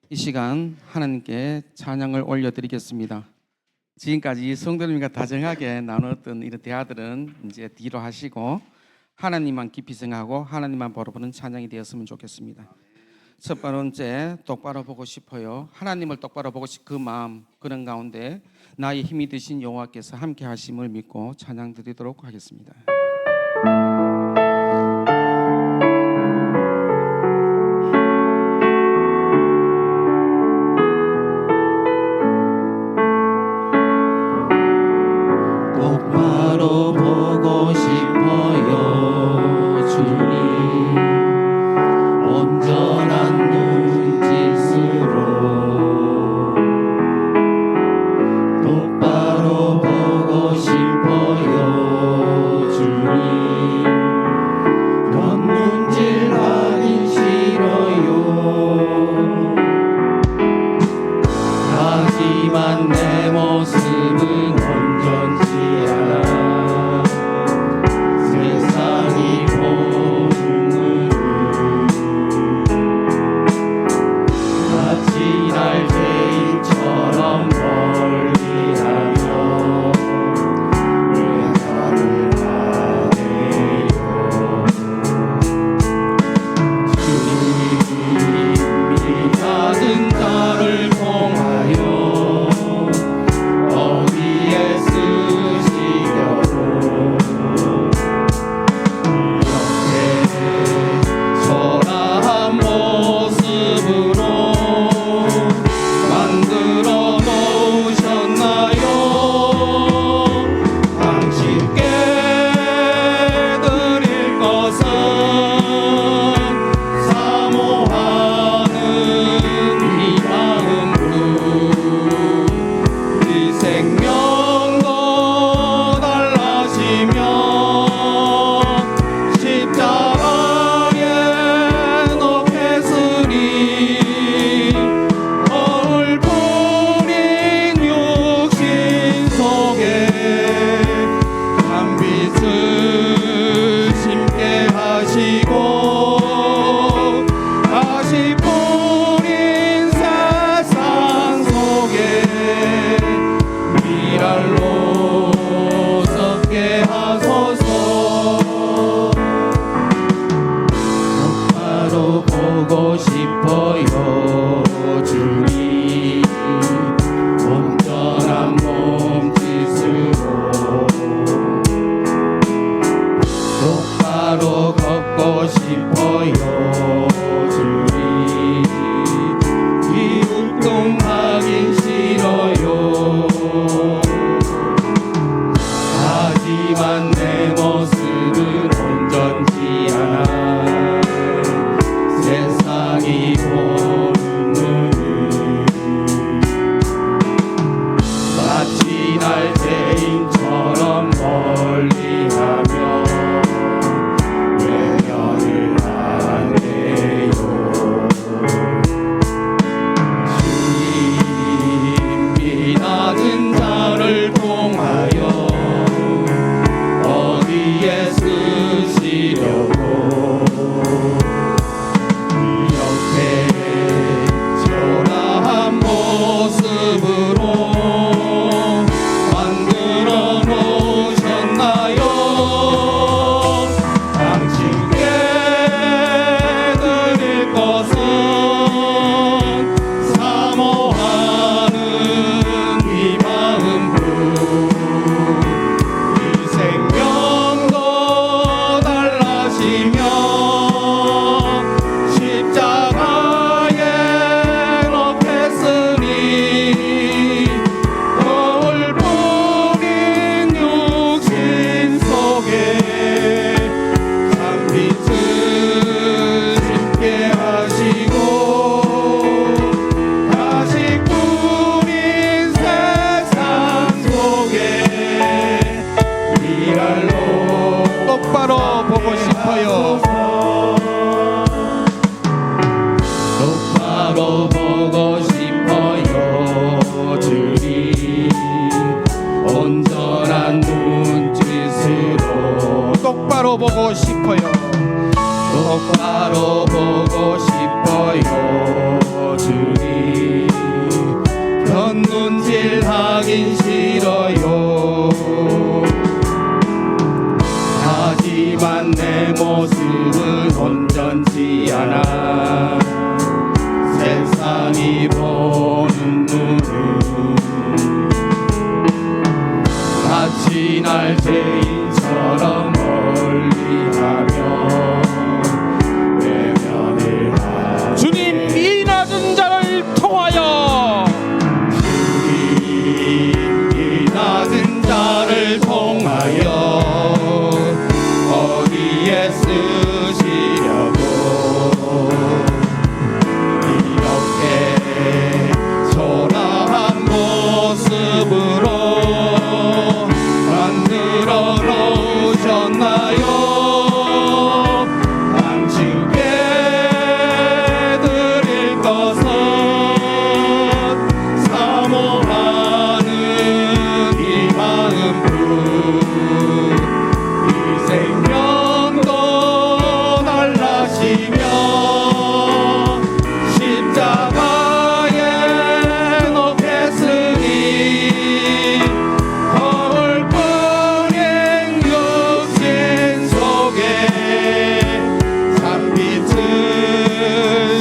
이 시간 하나님께 찬양을 올려드리겠습니다. 지금까지 성도님과 다정하게 나눴던 이런 대화들은 이제 뒤로 하시고 하나님만 깊이 생각하고 하나님만 바라보는 찬양이 되었으면 좋겠습니다. 첫 번째, 똑바로 보고 싶어요. 하나님을 똑바로 보고 싶은 그 마음, 그런 가운데 나의 힘이 되신 여호와께서 함께 하심을 믿고 찬양 드리도록 하겠습니다. 똑바로 보고 싶어요 주님 온전한 눈짓으로 똑바로 보고 싶어요 주님 곁눈질하기 싫어요 하지만 내 모습은 온전치 않아 세상이 보는 마치 날 죄인처럼 멀리하며 왜 나를 가네요 주님이 받은 자를 통하여 어디에 쓰시려고 이렇게 초라한 모습으로 만들어 놓으셨나요? 당신께 드릴 것은 사모하는 이 마음으로 이 생명도 달라지며 십자가에 높게 쓰리 얼굴인 육신 속에 단빛을 심게 하시고 다시 뿌린 세상 속에 미랄로 섞게 하소서 똑바로 보고 싶어요 주님 온전한 몸짓으로 똑바로 걷고 싶어요 주님 이웃동하긴 싫어요 하지만 내 모습은 온전치 않아 세상이 보는 마치 날 죄인처럼 멀리하며 외면을 하네요 주님이 낮은 자를 통하여 어디에 쓰시려고 이렇게 초라한 모습으로 만들어 놓으셨나요? 당신께 드릴 것은 사모하는 이 마음으로 이 생명도 달라지며 십자가에 높게 쓰니 얼굴인 육신 속에 단빛을 심게 하시고 다시 뿌린 세상 속에 미랄로 똑바로 보고 싶어요. 똑바로 보고 싶어요 주님 온전한 눈짓으로 똑바로 보고 싶어요. 똑바로 보고 싶어요 주님 겉눈질하긴 싫어요. 하지만 내 모습은 온전치 않아. 세상이 보는 눈은 마치 날 죄인처럼 멀리하며 외면을 하네. 주님 이 낮은 자를 통하여 이 낮은 자를 통하여 어디에 쓰시려고 이렇게 초라한 모습으로 만들어 놓으셨나요? 당신께 드릴 것은 사모하는 이 마음뿐. 이 생명도 달라시며 십자가에 놓겠으니 허물 뿐인 육신 속에 산빛을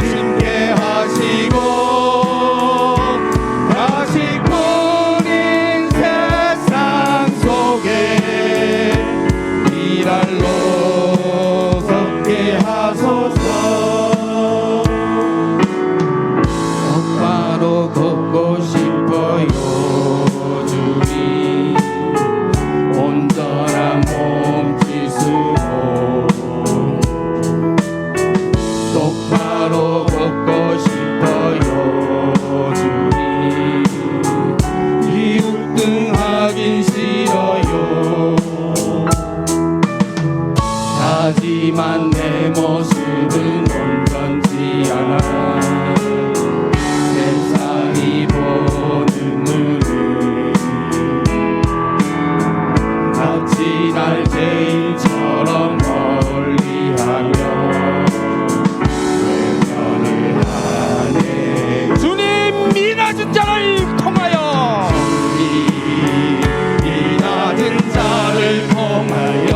심게 하시고 가시꾼인 세상 속에 미랄로 섞게 하소서. 똑바로 걷고 싶어요 주님. 온전한 몸짓으로 똑바로 걷고 싶어요 주님. 뒤뚱하긴 싫어요. 하지만 내 모습은 온전치 않아. 세상이 보는 눈은 마치 날 죄인처럼 멀리하며 외면을 하네. 주님 이 낮은 자를 통하여 이 낮은 자를 통하여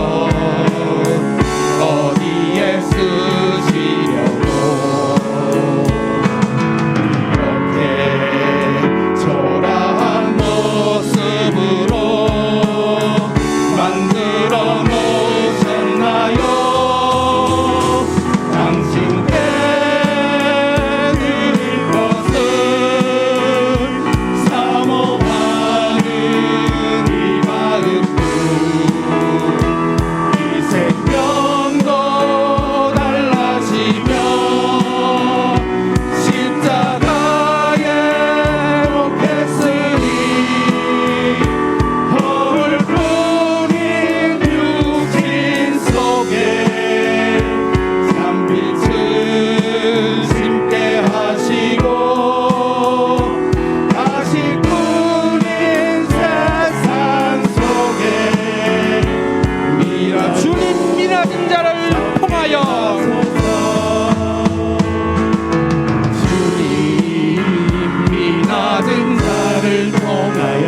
어디에 쓰시려고 이렇게 초라한 모습으로 만들어 놓으셨나요? 당신께 드릴 것은 사모하는 이 마음뿐. 이 생명도 달라시며 십자가에 놓겠으니 허물뿐인 육신 속에 산빛을 심게 하시고 가시꾼인 세상 속에 주님 이 낮은 자를 통하여 주님 이 낮은 자를 통하여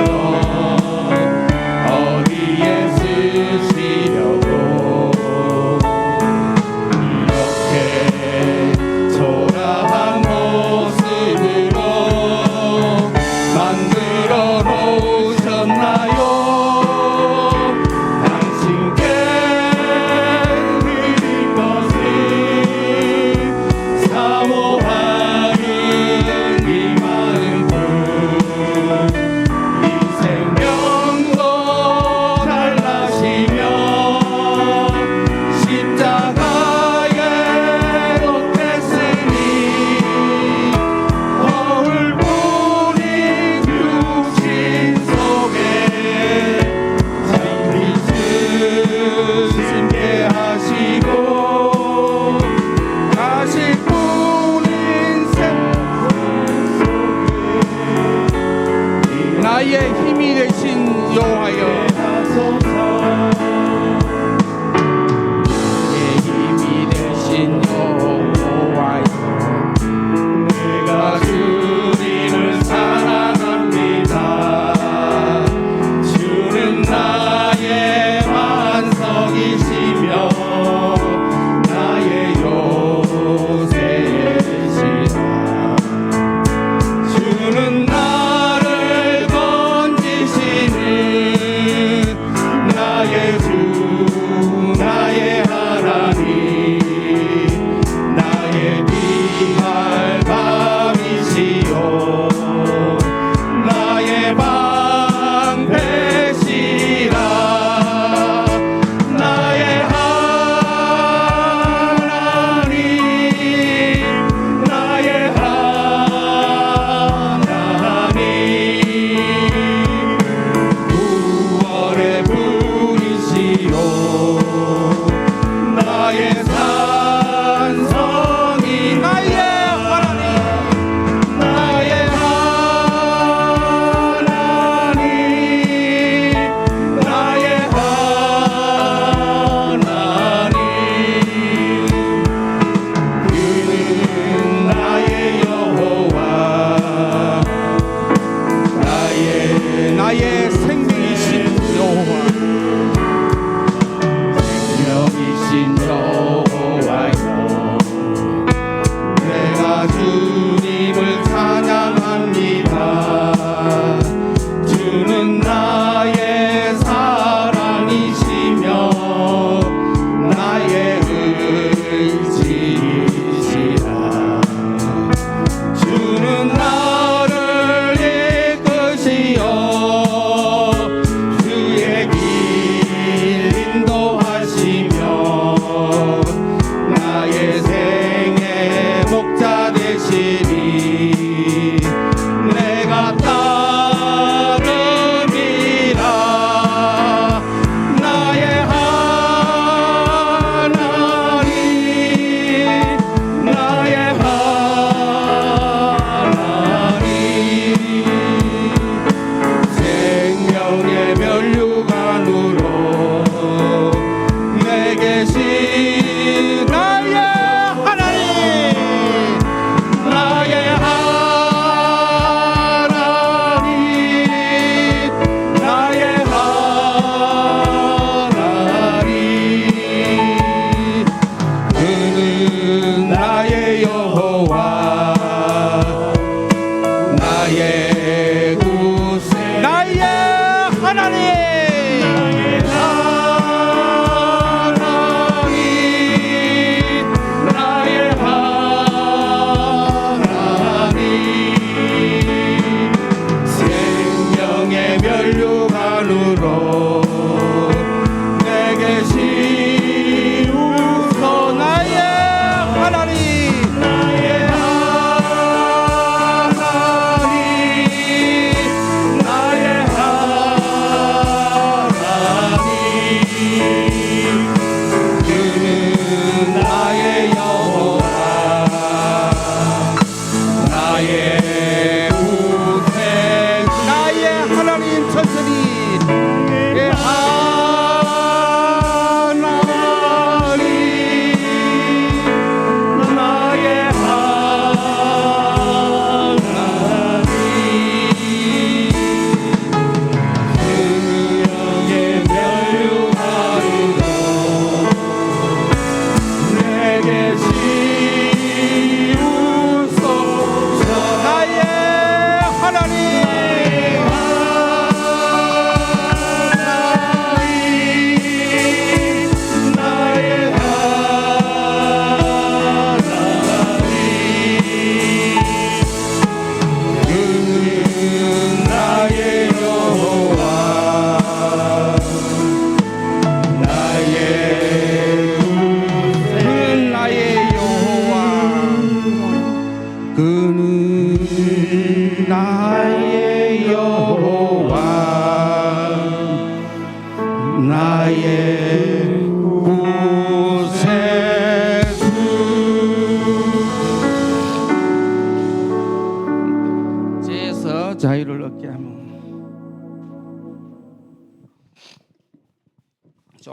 어디에 쓰시려고 이렇게 초라한 모습으로 만들어 놓으셨나요? 당신께 드릴 것은 사모하는 이 마음뿐.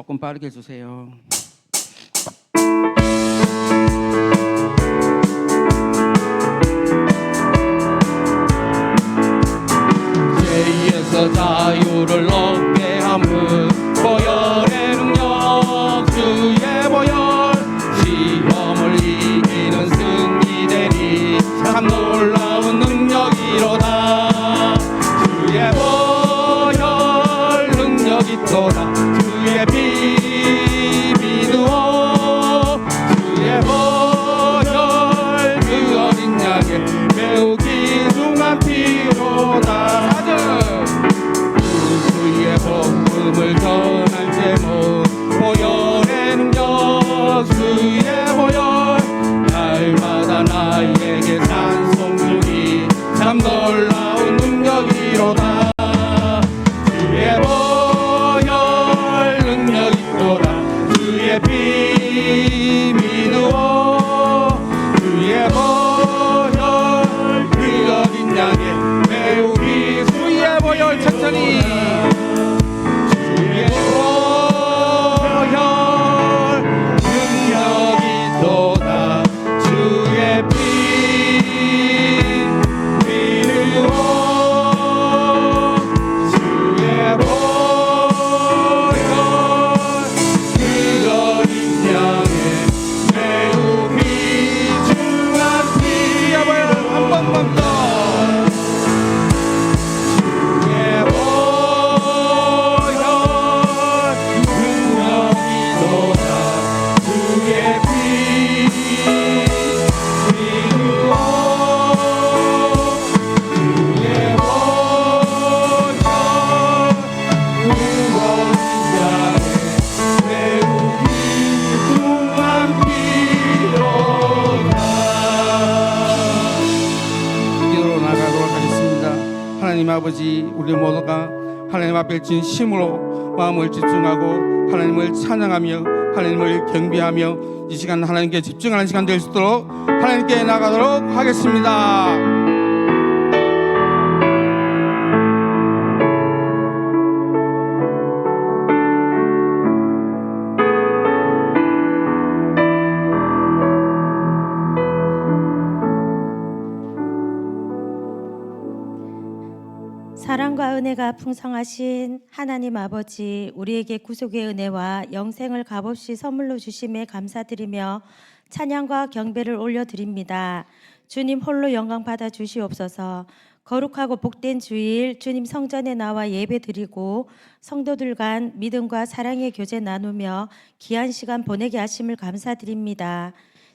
조금 빠르게 해주세요. 죄에서 자유를 얻게 함은 보혈의 능력 주의 보혈 시험을 이기는 승리되니 참 놀라운 능력이로다 주의 보혈 능력이 있도다 주의 피 믿으오 주의 보혈 그 어린 양의 매우 귀중한 피로다 주의 복음을 전할 제목 보혈의 능력 주의 보혈 날마다 나에게 찬송 중이 참 놀라운 능력이로다 주의 보혈 능력 있도다 주의 피 믿으오 주의 보혈 그 어린 양의 매우 주의 보혈 천천히. 주의 보혈 능력이 도다 주의 피 믿으오 주의 보혈 그 어린 양의 매우 귀중한 주의 보혈 한 번만 더. 주의 보혈 능력이 도다 주의 피 믿으오 주의 보혈 그 어린 양의 매우 귀중한 피로다 기도로 나가도록 하겠습니다. 하나님 아버지, 우리 모두가 하나님 앞에 진심으로 마음을 집중하고 하나님을 찬양하며 하나님을 경배하며 이 시간 하나님께 집중하는 시간 될 수 있도록 하나님께 나가도록 하겠습니다. 사랑과 은혜가 풍성하신 하나님 아버지, 우리에게 구속의 은혜와 영생을 값없이 선물로 주심에 감사드리며 찬양과 경배를 올려드립니다. 주님 홀로 영광 받아 주시옵소서. 거룩하고 복된 주일 주님 성전에 나와 예배드리고 성도들 간 믿음과 사랑의 교제 나누며 귀한 시간 보내게 하심을 감사드립니다.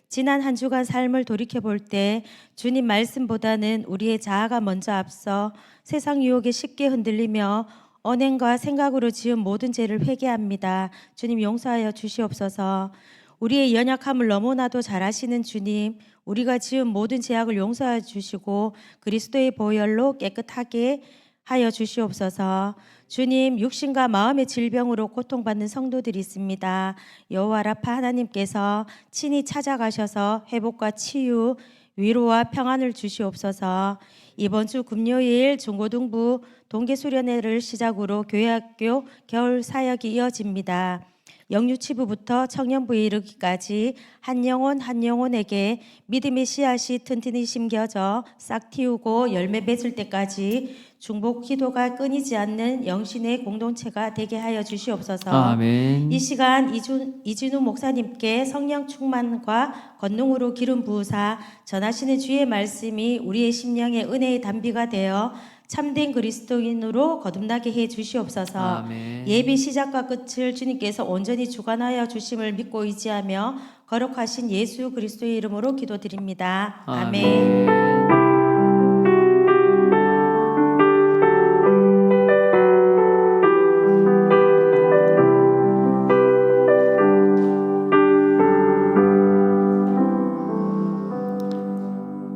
지난 한 주간 삶을 돌이켜볼 때 주님 말씀보다는 우리의 자아가 먼저 앞서 세상 유혹에 쉽게 흔들리며 언행과 생각으로 지은 모든 죄를 회개합니다. 주님 용서하여 주시옵소서. 우리의 연약함을 너무나도 잘 아시는 주님, 우리가 지은 모든 죄악을 용서하여 주시고 그리스도의 보혈로 깨끗하게 하여 주시옵소서. 주님, 육신과 마음의 질병으로 고통받는 성도들이 있습니다. 여호와 라파 하나님께서 친히 찾아가셔서 회복과 치유, 위로와 평안을 주시옵소서. 이번 주 금요일 중고등부 동계수련회를 시작으로 교회학교 겨울 사역이 이어집니다. 영유치부부터 청년부에 이르기까지 한 영혼 한 영혼에게 믿음의 씨앗이 튼튼히 심겨져 싹 틔우고 열매 맺을 때까지 중복 기도가 끊이지 않는 영신의 공동체가 되게 하여 주시옵소서. 아멘. 이 시간 이진우 목사님께 성령 충만과 권능으로 기름 부으사 전하시는 주의 말씀이 우리의 심령의 은혜의 단비가 되어 참된 그리스도인으로 거듭나게 해 주시옵소서. 아멘. 예비 시작과 끝을 주님께서 온전히 주관하여 주심을 믿고 의지하며 거룩하신 예수 그리스도의 이름으로 기도드립니다. 아멘.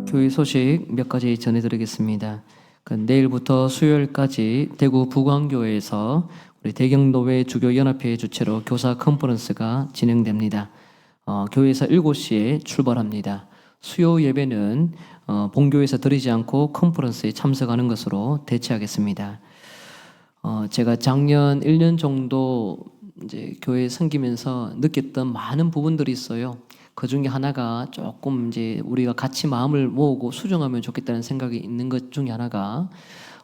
교회 소식 몇 가지 전해드리겠습니다. 내일부터 수요일까지 대구 부광교회에서 우리 대경노회 주교연합회 주최로 교사 컨퍼런스가 진행됩니다. 교회에서 7시에 출발합니다. 수요 예배는 본교에서 드리지 않고 컨퍼런스에 참석하는 것으로 대체하겠습니다. 제가 작년 1년 정도 이제 교회 섬기면서 느꼈던 많은 부분들이 있어요. 그 중에 하나가 조금 이제 우리가 같이 마음을 모으고 수정하면 좋겠다는 생각이 있는 것 중에 하나가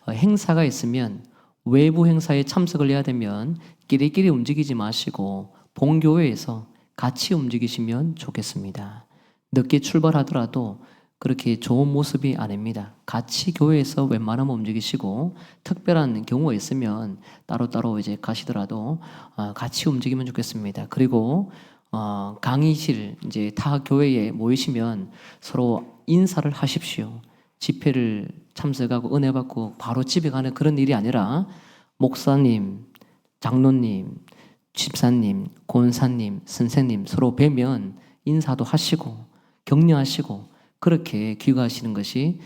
행사가 있으면 외부 행사에 참석을 해야 되면 끼리끼리 움직이지 마시고 본교회에서 같이 움직이시면 좋겠습니다. 늦게 출발하더라도 그렇게 좋은 모습이 아닙니다. 같이 교회에서 웬만하면 움직이시고 특별한 경우가 있으면 따로따로 이제 가시더라도 같이 움직이면 좋겠습니다. 그리고 강의실 이제 타 교회에 모이시면 서로 인사를 하십시오. 집회를 참석하고 은혜 받고 바로 집에 가는 그런 일이 아니라 목사님, 장로님, 집사님, 권사님, 선생님 서로 뵈면 인사도 하시고 격려하시고 그렇게 귀가하시는 것이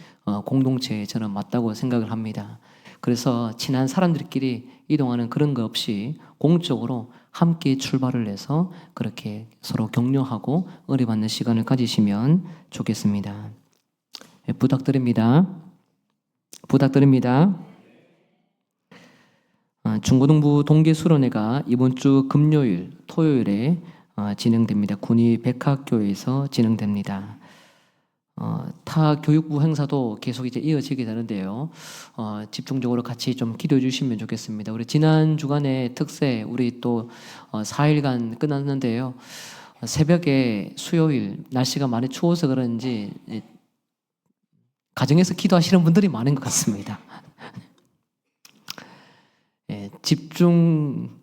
공동체에 저는 맞다고 생각을 합니다. 그래서 친한 사람들끼리 이동하는 그런 거 없이 공적으로 함께 출발을 해서 그렇게 서로 격려하고 은혜 받는 시간을 가지시면 좋겠습니다. 부탁드립니다. 부탁드립니다. 중고등부 동계수련회가 이번 주 금요일, 토요일에 진행됩니다. 군위 백학교에서 진행됩니다. 타 교육부 행사도 계속 이제 이어지게 되는데요. 집중적으로 같이 좀 기도해 주시면 좋겠습니다. 우리 지난 주간에 특세 우리 또 4일간 끝났는데요. 새벽에 수요일 날씨가 많이 추워서 그런지 가정에서 기도하시는 분들이 많은 것 같습니다. 집중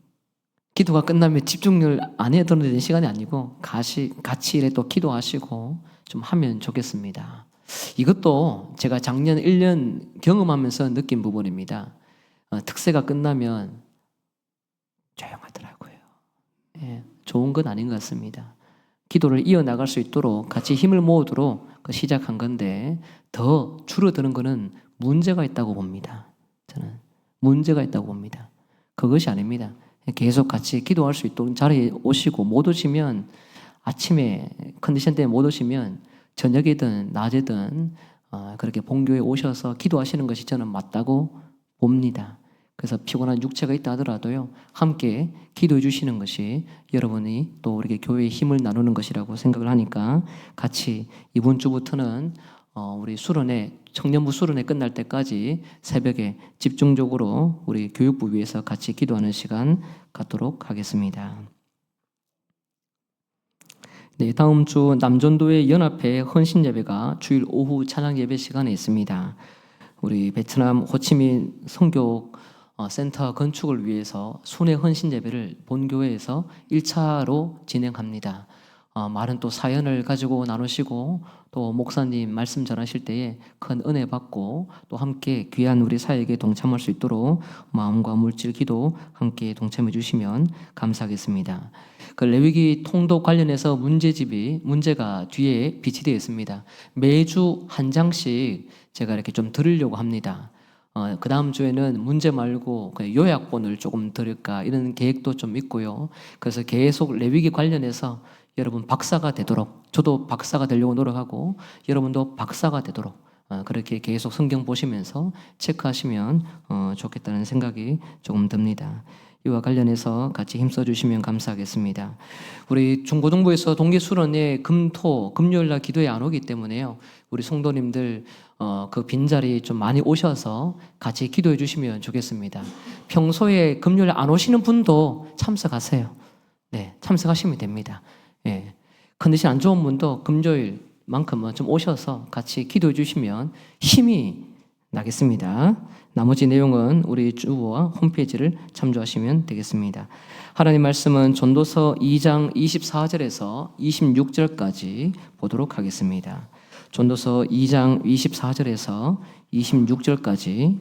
기도가 끝나면 집중을 안 해도 되는 시간이 아니고 같이 이래 또 기도하시고 좀 하면 좋겠습니다. 이것도 제가 작년 1년 경험하면서 느낀 부분입니다. 특세가 끝나면 조용하더라고요. 좋은 건 아닌 것 같습니다. 기도를 이어나갈 수 있도록 같이 힘을 모으도록 시작한 건데 더 줄어드는 것은 문제가 있다고 봅니다. 저는 문제가 있다고 봅니다. 그것이 아닙니다. 계속 같이 기도할 수 있도록 자리에 오시고 못 오시면 아침에 컨디션 때문에 못 오시면 저녁이든 낮이든 그렇게 본교에 오셔서 기도하시는 것이 저는 맞다고 봅니다. 그래서 피곤한 육체가 있다 하더라도요 함께 기도해 주시는 것이 여러분이 또 우리 교회의 힘을 나누는 것이라고 생각을 하니까 같이 이번 주부터는 우리 수련회 청년부 수련회 끝날 때까지 새벽에 집중적으로 우리 교육부 위해서 같이 기도하는 시간 갖도록 하겠습니다. 네, 다음 주 남전도의 연합회 헌신 예배가 주일 오후 찬양 예배 시간에 있습니다. 우리 베트남 호치민 선교 센터 건축을 위해서 순회 헌신 예배를 본교회에서 1차로 진행합니다. 많은 또 사연을 가지고 나누시고 또 목사님 말씀 전하실 때에 큰 은혜 받고 또 함께 귀한 우리 사역에 동참할 수 있도록 마음과 물질 기도 함께 동참해 주시면 감사하겠습니다. 그 레위기 통독 관련해서 문제가 뒤에 비치되어 있습니다. 매주 한 장씩 제가 이렇게 좀 들으려고 합니다. 그 다음 주에는 문제 말고 요약본을 조금 들을까 이런 계획도 좀 있고요. 그래서 계속 레위기 관련해서 여러분 박사가 되도록 저도 박사가 되려고 노력하고 여러분도 박사가 되도록 그렇게 계속 성경 보시면서 체크하시면 좋겠다는 생각이 조금 듭니다. 이와 관련해서 같이 힘써 주시면 감사하겠습니다. 우리 중고등부에서 동계수련회 금요일날 기도에 안 오기 때문에요. 우리 성도님들 그 빈자리 좀 많이 오셔서 같이 기도해 주시면 좋겠습니다. 평소에 금요일 안 오시는 분도 참석하세요. 네, 참석하시면 됩니다. 예, 컨디션 안 좋은 분도 금요일만큼은 좀 오셔서 같이 기도해 주시면 힘이 나겠습니다. 나머지 내용은 우리 주보와 홈페이지를 참조하시면 되겠습니다. 하나님 말씀은 전도서 2장 24절에서 26절까지 보도록 하겠습니다. 전도서 2장 24절에서 26절까지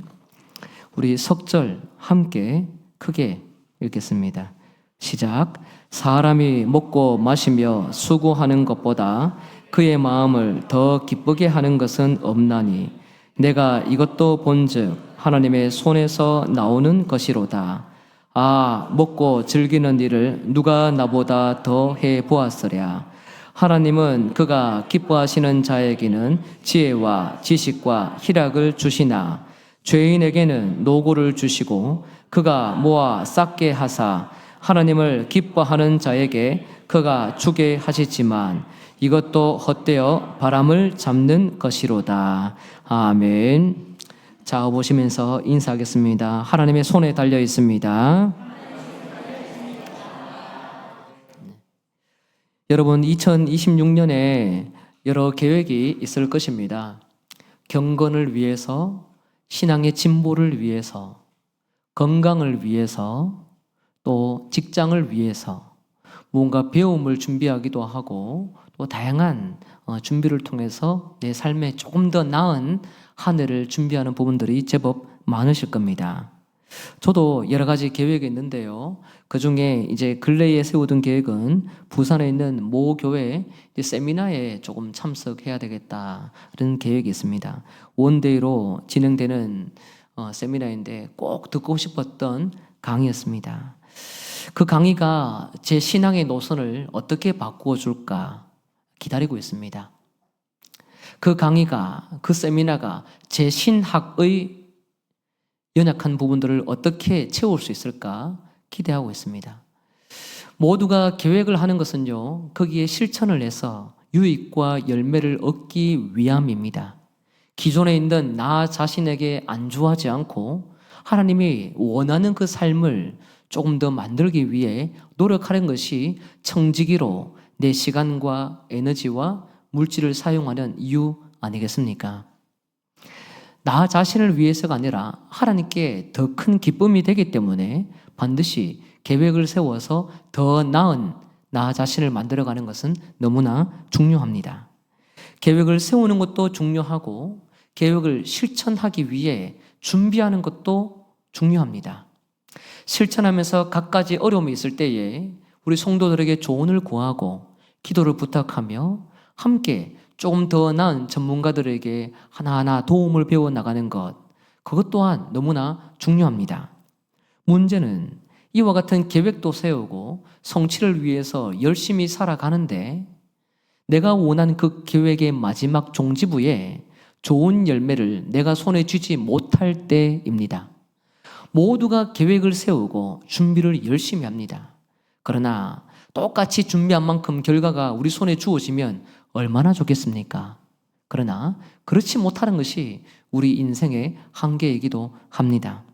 우리 석절 함께 크게 읽겠습니다. 시작. 사람이 먹고 마시며 수고하는 것보다 그의 마음을 더 기쁘게 하는 것은 없나니 내가 이것도 본즉 하나님의 손에서 나오는 것이로다. 먹고 즐기는 일을 누가 나보다 더 해보았으랴. 하나님은 그가 기뻐하시는 자에게는 지혜와 지식과 희락을 주시나 죄인에게는 노고를 주시고 그가 모아 쌓게 하사 하나님을 기뻐하는 자에게 그가 주게 하시지만 이것도 헛되어 바람을 잡는 것이로다. 아멘. 자, 보시면서 인사하겠습니다. 하나님의 손에 달려 있습니다. 여러분, 2026년에 여러 계획이 있을 것입니다. 경건을 위해서, 신앙의 진보를 위해서, 건강을 위해서, 또 직장을 위해서 뭔가 배움을 준비하기도 하고 또 다양한 준비를 통해서 내 삶에 조금 더 나은 한 해를 준비하는 부분들이 제법 많으실 겁니다. 저도 여러 가지 계획이 있는데요. 그 중에 이제 근래에 세우던 계획은 부산에 있는 모 교회 세미나에 조금 참석해야 되겠다 그런 계획이 있습니다. 원데이로 진행되는 세미나인데 꼭 듣고 싶었던 강의였습니다. 그 강의가 제 신앙의 노선을 어떻게 바꾸어 줄까 기다리고 있습니다. 그 강의가, 그 세미나가 제 신학의 연약한 부분들을 어떻게 채울 수 있을까 기대하고 있습니다. 모두가 계획을 하는 것은요, 거기에 실천을 해서 유익과 열매를 얻기 위함입니다. 기존에 있는 나 자신에게 안주하지 않고 하나님이 원하는 그 삶을 조금 더 만들기 위해 노력하는 것이 청지기로 내 시간과 에너지와 물질을 사용하는 이유 아니겠습니까? 나 자신을 위해서가 아니라 하나님께 더 큰 기쁨이 되기 때문에 반드시 계획을 세워서 더 나은 나 자신을 만들어가는 것은 너무나 중요합니다. 계획을 세우는 것도 중요하고 계획을 실천하기 위해 준비하는 것도 중요합니다. 실천하면서 갖가지 어려움이 있을 때에 우리 성도들에게 조언을 구하고 기도를 부탁하며 함께 조금 더 나은 전문가들에게 하나하나 도움을 배워 나가는 것, 그것 또한 너무나 중요합니다. 문제는 이와 같은 계획도 세우고 성취를 위해서 열심히 살아가는데 내가 원하는 그 계획의 마지막 종지부에 좋은 열매를 내가 손에 쥐지 못할 때입니다. 모두가 계획을 세우고 준비를 열심히 합니다. 그러나 똑같이 준비한 만큼 결과가 우리 손에 주어지면 얼마나 좋겠습니까? 그러나 그렇지 못하는 것이 우리 인생의 한계이기도 합니다.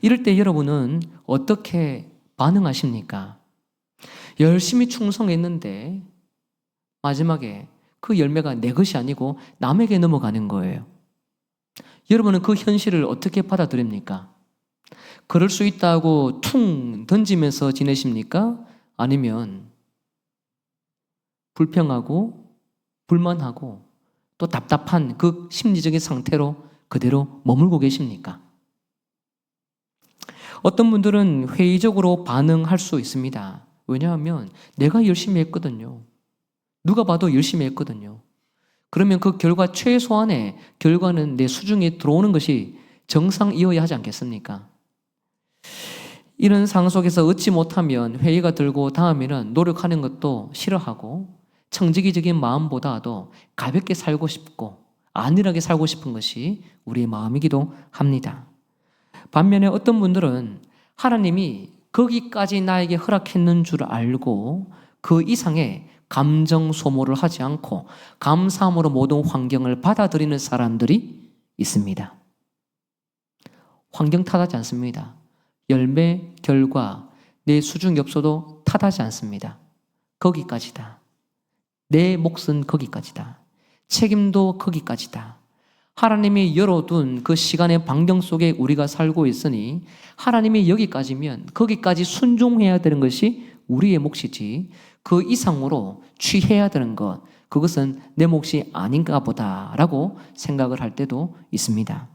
이럴 때 여러분은 어떻게 반응하십니까? 열심히 충성했는데 마지막에 그 열매가 내 것이 아니고 남에게 넘어가는 거예요. 여러분은 그 현실을 어떻게 받아들입니까? 그럴 수 있다고 퉁 던지면서 지내십니까? 아니면 불평하고 불만하고 또 답답한 그 심리적인 상태로 그대로 머물고 계십니까? 어떤 분들은 회의적으로 반응할 수 있습니다. 왜냐하면 내가 열심히 했거든요. 누가 봐도 열심히 했거든요. 그러면 그 결과 최소한의 결과는 내 수중에 들어오는 것이 정상이어야 하지 않겠습니까? 이런 상황 속에서 얻지 못하면 회의가 들고 다음에는 노력하는 것도 싫어하고 청지기적인 마음보다도 가볍게 살고 싶고 안일하게 살고 싶은 것이 우리의 마음이기도 합니다. 반면에 어떤 분들은 하나님이 거기까지 나에게 허락했는 줄 알고 그 이상의 감정 소모를 하지 않고 감사함으로 모든 환경을 받아들이는 사람들이 있습니다. 환경 탓하지 않습니다. 열매, 결과, 내 수중 엽서도 탓하지 않습니다. 거기까지다. 내 몫은 거기까지다. 책임도 거기까지다. 하나님이 열어둔 그 시간의 반경 속에 우리가 살고 있으니 하나님이 여기까지면 거기까지 순종해야 되는 것이 우리의 몫이지 그 이상으로 취해야 되는 것, 그것은 내 몫이 아닌가 보다라고 생각을 할 때도 있습니다.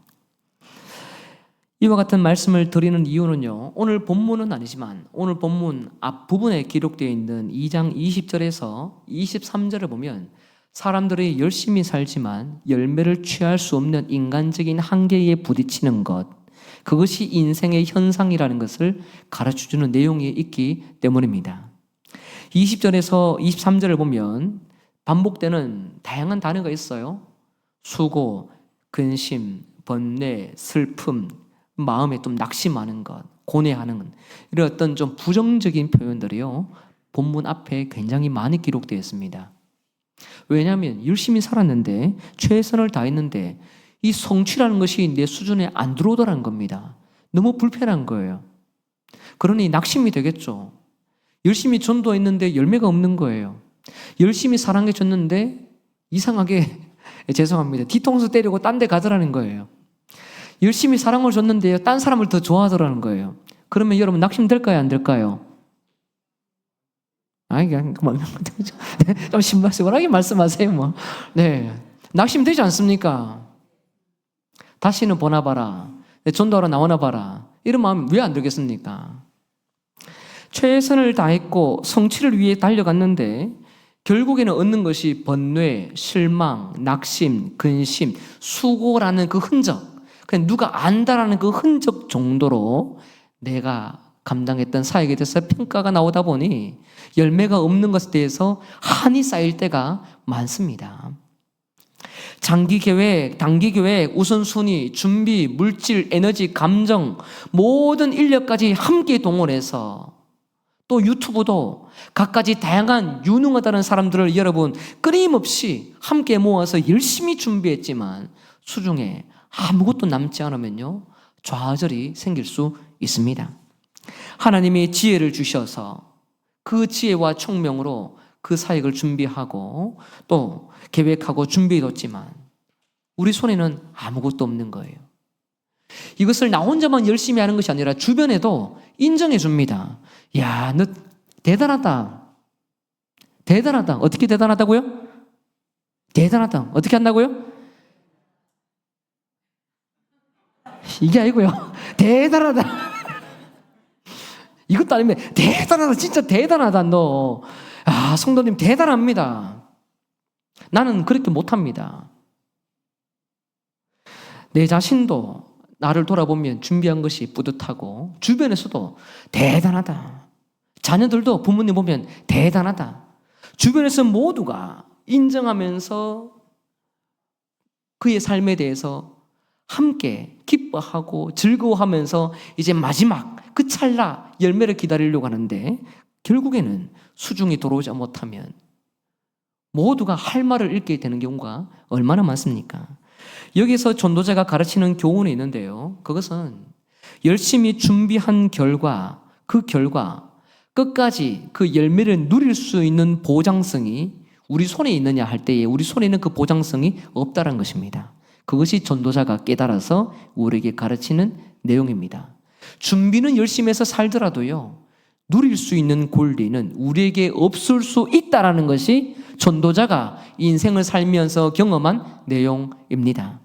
이와 같은 말씀을 드리는 이유는요, 오늘 본문은 아니지만 오늘 본문 앞부분에 기록되어 있는 2장 20절에서 23절을 보면 사람들이 열심히 살지만 열매를 취할 수 없는 인간적인 한계에 부딪히는 것, 그것이 인생의 현상이라는 것을 가르쳐주는 내용이 있기 때문입니다. 20절에서 23절을 보면 반복되는 다양한 단어가 있어요. 수고, 근심, 번뇌, 슬픔, 마음에 좀 낙심하는 것, 고뇌하는 이런 어떤 좀 부정적인 표현들이요. 본문 앞에 굉장히 많이 기록되어 있습니다. 왜냐하면 열심히 살았는데 최선을 다했는데 이 성취라는 것이 내 수준에 안 들어오더라는 겁니다. 너무 불편한 거예요. 그러니 낙심이 되겠죠. 열심히 전도했는데 열매가 없는 거예요. 열심히 사랑해 줬는데 이상하게 죄송합니다. 뒤통수 때리고 딴 데 가더라는 거예요. 열심히 사랑을 줬는데요. 딴 사람을 더 좋아하더라는 거예요. 그러면 여러분 낙심될까요? 안 될까요? 아니 그냥 좀 심하게 말씀하세요 뭐. 네, 낙심되지 않습니까? 다시는 보나 봐라. 전도하러 나오나 봐라. 이런 마음 왜 안 들겠습니까? 최선을 다했고 성취를 위해 달려갔는데 결국에는 얻는 것이 번뇌, 실망, 낙심, 근심, 수고라는 그 흔적, 그냥 누가 안다라는 그 흔적 정도로 내가 감당했던 사역에 대해서 평가가 나오다 보니 열매가 없는 것에 대해서 한이 쌓일 때가 많습니다. 장기 계획, 단기 계획, 우선순위, 준비, 물질, 에너지, 감정 모든 인력까지 함께 동원해서 또 유튜브도 갖가지 다양한 유능하다는 사람들을 여러분 끊임없이 함께 모아서 열심히 준비했지만 수중에 아무것도 남지 않으면요 좌절이 생길 수 있습니다. 하나님이 지혜를 주셔서 그 지혜와 총명으로 그 사역을 준비하고 또 계획하고 준비해뒀지만 우리 손에는 아무것도 없는 거예요. 이것을 나 혼자만 열심히 하는 것이 아니라 주변에도 인정해 줍니다. 야, 너 대단하다. 대단하다. 어떻게 대단하다고요? 대단하다. 어떻게 한다고요? 이게 아니고요. 대단하다. 이것도 아니면 대단하다. 진짜 대단하다. 너. 아, 성도님 대단합니다. 나는 그렇게 못합니다. 내 자신도 나를 돌아보면 준비한 것이 뿌듯하고 주변에서도 대단하다. 자녀들도 부모님 보면 대단하다. 주변에서 모두가 인정하면서 그의 삶에 대해서 함께 기뻐하고 즐거워하면서 이제 마지막 그 찰나 열매를 기다리려고 하는데 결국에는 수중이 들어오지 못하면 모두가 할 말을 잃게 되는 경우가 얼마나 많습니까? 여기서 전도자가 가르치는 교훈이 있는데요. 그것은 열심히 준비한 결과, 그 결과 끝까지 그 열매를 누릴 수 있는 보장성이 우리 손에 있느냐 할 때에 우리 손에 있는 그 보장성이 없다는 것입니다. 그것이 전도자가 깨달아서 우리에게 가르치는 내용입니다. 준비는 열심히 해서 살더라도요, 누릴 수 있는 권리는 우리에게 없을 수 있다는 것이 전도자가 인생을 살면서 경험한 내용입니다.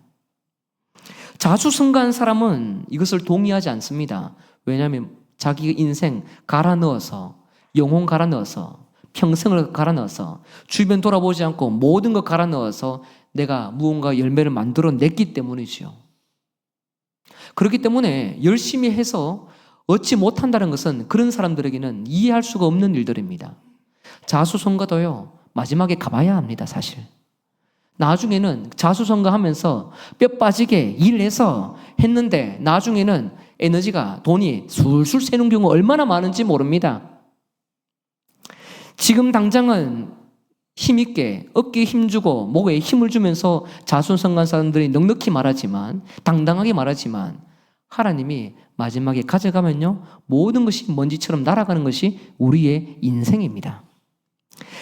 자수성가한 사람은 이것을 동의하지 않습니다. 왜냐하면 자기 인생 갈아 넣어서, 영혼 갈아 넣어서, 평생을 갈아 넣어서, 주변 돌아보지 않고 모든 것 갈아 넣어서 내가 무언가 열매를 만들어냈기 때문이죠. 그렇기 때문에 열심히 해서 얻지 못한다는 것은 그런 사람들에게는 이해할 수가 없는 일들입니다. 자수성가도요, 마지막에 가봐야 합니다, 사실. 나중에는 자수성가하면서 뼈 빠지게 일해서 했는데 나중에는 에너지가, 돈이 술술 새는 경우 얼마나 많은지 모릅니다. 지금 당장은 힘있게 어깨에 힘주고 목에 힘을 주면서 자수성가한 사람들이 넉넉히 말하지만, 당당하게 말하지만 하나님이 마지막에 가져가면요, 모든 것이 먼지처럼 날아가는 것이 우리의 인생입니다.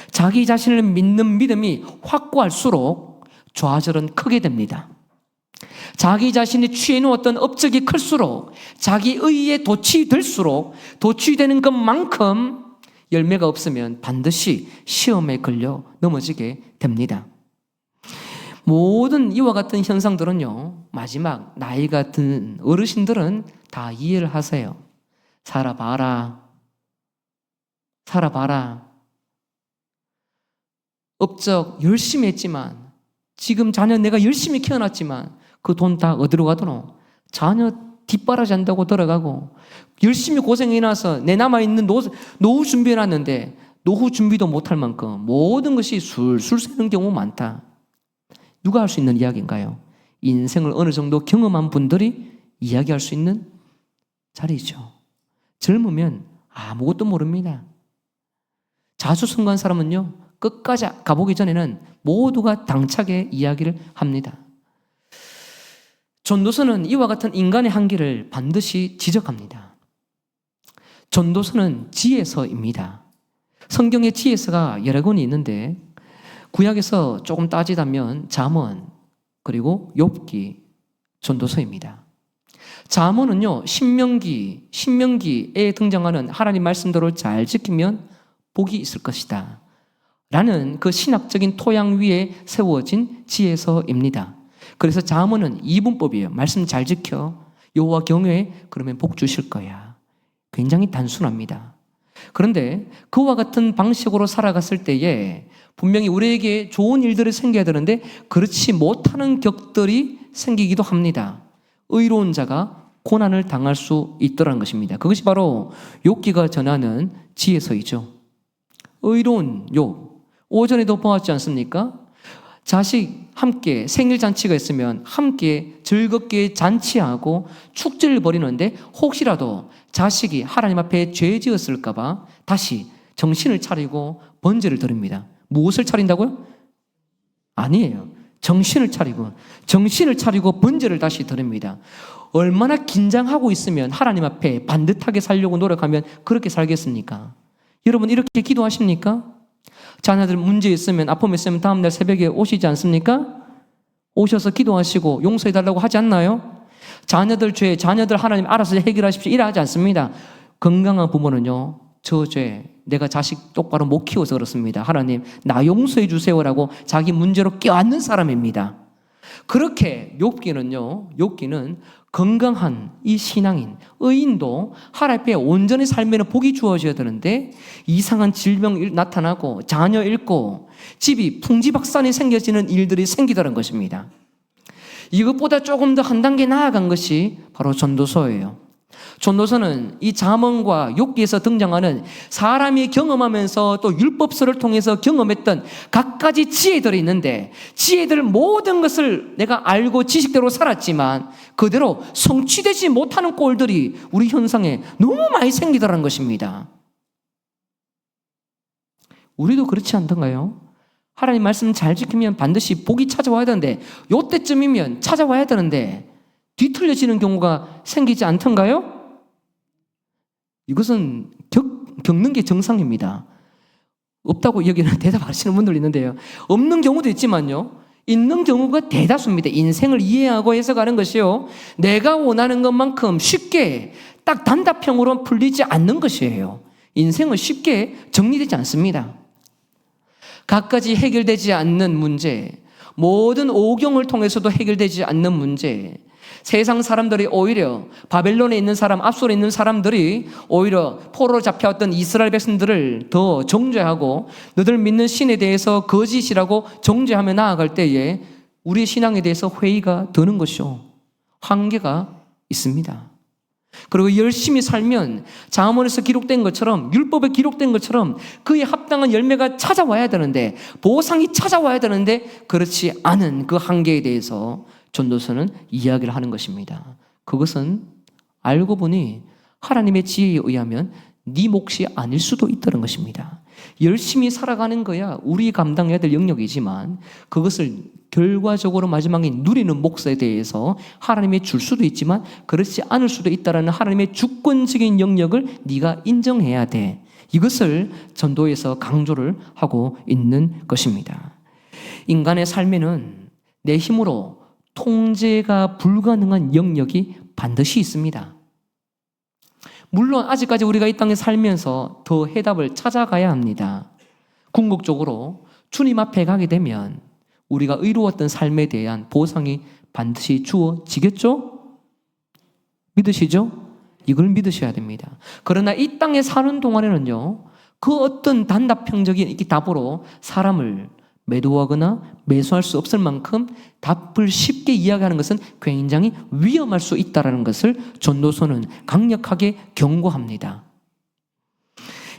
자기 자신을 믿는 믿음이 확고할수록 좌절은 크게 됩니다. 자기 자신이 취해놓았던 업적이 클수록, 자기 의에 도취될수록, 도취되는 것만큼 열매가 없으면 반드시 시험에 걸려 넘어지게 됩니다. 모든 이와 같은 현상들은요, 마지막 나이가 든 어르신들은 다 이해를 하세요. 살아봐라. 살아봐라. 업적 열심히 했지만, 지금 자녀 내가 열심히 키워놨지만 그 돈 다 어디로 가더노? 자녀 뒷바라지 한다고 들어가고, 열심히 고생해놔서 내 남아있는 노후 준비해놨는데 노후 준비도 못할 만큼 모든 것이 술술 새는 경우 많다. 누가 할 수 있는 이야기인가요? 인생을 어느 정도 경험한 분들이 이야기할 수 있는 자리죠. 젊으면 아무것도 모릅니다. 자수성가한 사람은요, 끝까지 가보기 전에는 모두가 당차게 이야기를 합니다. 전도서는 이와 같은 인간의 한계를 반드시 지적합니다. 전도서는 지혜서입니다. 성경에 지혜서가 여러 권이 있는데 구약에서 조금 따지자면 잠언 그리고 욥기, 전도서입니다. 잠언은요, 신명기에 등장하는 하나님 말씀대로 잘 지키면 복이 있을 것이다 라는 그 신학적인 토양 위에 세워진 지혜서입니다. 그래서 잠언은 이분법이에요. 말씀 잘 지켜 여호와 경외해, 그러면 복 주실 거야. 굉장히 단순합니다. 그런데 그와 같은 방식으로 살아갔을 때에 분명히 우리에게 좋은 일들이 생겨야 되는데 그렇지 못하는 격들이 생기기도 합니다. 의로운 자가 고난을 당할 수 있더라는 것입니다. 그것이 바로 욥기가 전하는 지혜서이죠. 의로운 욥, 오전에도 보았지 않습니까? 자식 함께 생일 잔치가 있으면 함께 즐겁게 잔치하고 축제를 벌이는데 혹시라도 자식이 하나님 앞에 죄 지었을까 봐 다시 정신을 차리고 번제를 드립니다. 무엇을 차린다고요? 아니에요. 정신을 차리고 번제를 다시 드립니다. 얼마나 긴장하고 있으면 하나님 앞에 반듯하게 살려고 노력하면 그렇게 살겠습니까? 여러분 이렇게 기도하십니까? 자녀들 문제 있으면, 아픔 있으면 다음날 새벽에 오시지 않습니까? 오셔서 기도하시고 용서해달라고 하지 않나요? 자녀들 죄, 자녀들 하나님 알아서 해결하십시오 이래 하지 않습니다. 건강한 부모는요, 저 죄, 내가 자식 똑바로 못 키워서 그렇습니다. 하나님 나 용서해 주세요라고 자기 문제로 껴안는 사람입니다. 그렇게 욥기는 건강한 이 신앙인, 의인도 하나님 앞에 온전히 살면 복이 주어져야 되는데 이상한 질병 나타나고 자녀 잃고 집이 풍지박산이 생겨지는 일들이 생기더라는 것입니다. 이것보다 조금 더 한 단계 나아간 것이 바로 전도서예요. 전도서는 이 잠언과 욥기에서 등장하는 사람이 경험하면서 또 율법서를 통해서 경험했던 갖가지 지혜들이 있는데 지혜들 모든 것을 내가 알고 지식대로 살았지만 그대로 성취되지 못하는 꼴들이 우리 현상에 너무 많이 생기더라는 것입니다. 우리도 그렇지 않던가요? 하나님 말씀 잘 지키면 반드시 복이 찾아와야 되는데 요때쯤이면 찾아와야 되는데 뒤틀려지는 경우가 생기지 않던가요? 이것은 겪는 게 정상입니다. 없다고 여기는 대답하시는 분들 있는데요. 없는 경우도 있지만요. 있는 경우가 대다수입니다. 인생을 이해하고 해석하는 것이요. 내가 원하는 것만큼 쉽게 딱 단답형으로 풀리지 않는 것이에요. 인생은 쉽게 정리되지 않습니다. 갖가지 해결되지 않는 문제, 모든 오경을 통해서도 해결되지 않는 문제, 세상 사람들이 오히려 바벨론에 있는 사람, 앞솔에 있는 사람들이 오히려 포로로 잡혀왔던 이스라엘 백성들을 더 정죄하고 너들 믿는 신에 대해서 거짓이라고 정죄하며 나아갈 때에 우리의 신앙에 대해서 회의가 드는 것이요. 한계가 있습니다. 그리고 열심히 살면 잠언에서 기록된 것처럼, 율법에 기록된 것처럼 그에 합당한 열매가 찾아와야 되는데, 보상이 찾아와야 되는데 그렇지 않은 그 한계에 대해서 전도서는 이야기를 하는 것입니다. 그것은 알고 보니 하나님의 지혜에 의하면 네 몫이 아닐 수도 있다는 것입니다. 열심히 살아가는 거야 우리 감당해야 될 영역이지만 그것을 결과적으로 마지막에 누리는 몫에 대해서 하나님이 줄 수도 있지만 그렇지 않을 수도 있다는 하나님의 주권적인 영역을 네가 인정해야 돼. 이것을 전도에서 강조를 하고 있는 것입니다. 인간의 삶에는 내 힘으로 통제가 불가능한 영역이 반드시 있습니다. 물론 아직까지 우리가 이 땅에 살면서 더 해답을 찾아가야 합니다. 궁극적으로 주님 앞에 가게 되면 우리가 의로웠던 삶에 대한 보상이 반드시 주어지겠죠? 믿으시죠? 이걸 믿으셔야 됩니다. 그러나 이 땅에 사는 동안에는요, 그 어떤 단답형적인 이 답으로 사람을 매도하거나 매수할 수 없을 만큼 답을 쉽게 이야기하는 것은 굉장히 위험할 수 있다는 것을 전도서는 강력하게 경고합니다.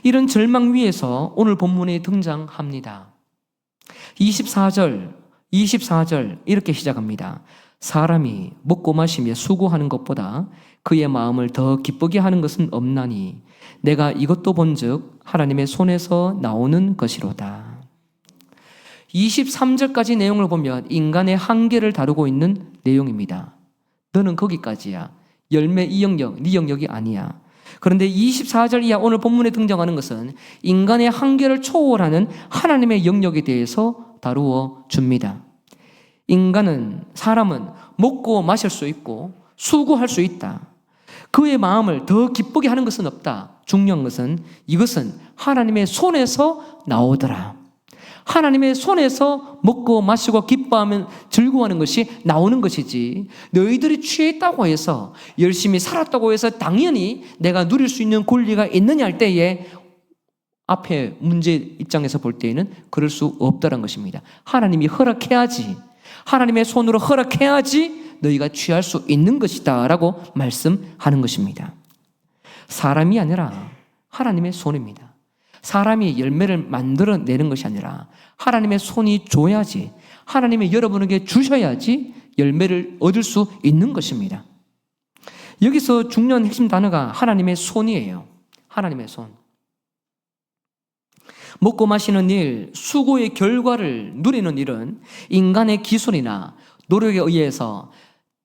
이런 절망 위에서 오늘 본문에 등장합니다. 24절 이렇게 시작합니다. 사람이 먹고 마시며 수고하는 것보다 그의 마음을 더 기쁘게 하는 것은 없나니 내가 이것도 본즉 하나님의 손에서 나오는 것이로다. 23절까지 내용을 보면 인간의 한계를 다루고 있는 내용입니다. 너는 거기까지야. 열매 이 영역, 네 영역이 아니야. 그런데 24절 이하 오늘 본문에 등장하는 것은 인간의 한계를 초월하는 하나님의 영역에 대해서 다루어 줍니다. 사람은 먹고 마실 수 있고 수고할 수 있다. 그의 마음을 더 기쁘게 하는 것은 없다. 중요한 것은 이것은 하나님의 손에서 나오더라. 하나님의 손에서 먹고 마시고 기뻐하면 즐거워하는 것이 나오는 것이지, 너희들이 취했다고 해서 열심히 살았다고 해서 당연히 내가 누릴 수 있는 권리가 있느냐 할 때에 앞에 문제 입장에서 볼 때에는 그럴 수 없다는 것입니다. 하나님이 허락해야지, 하나님의 손으로 허락해야지 너희가 취할 수 있는 것이다 라고 말씀하는 것입니다. 사람이 아니라 하나님의 손입니다. 사람이 열매를 만들어내는 것이 아니라 하나님의 손이 줘야지, 하나님의 여러분에게 주셔야지 열매를 얻을 수 있는 것입니다. 여기서 중요한 핵심 단어가 하나님의 손이에요. 하나님의 손. 먹고 마시는 일, 수고의 결과를 누리는 일은 인간의 기술이나 노력에 의해서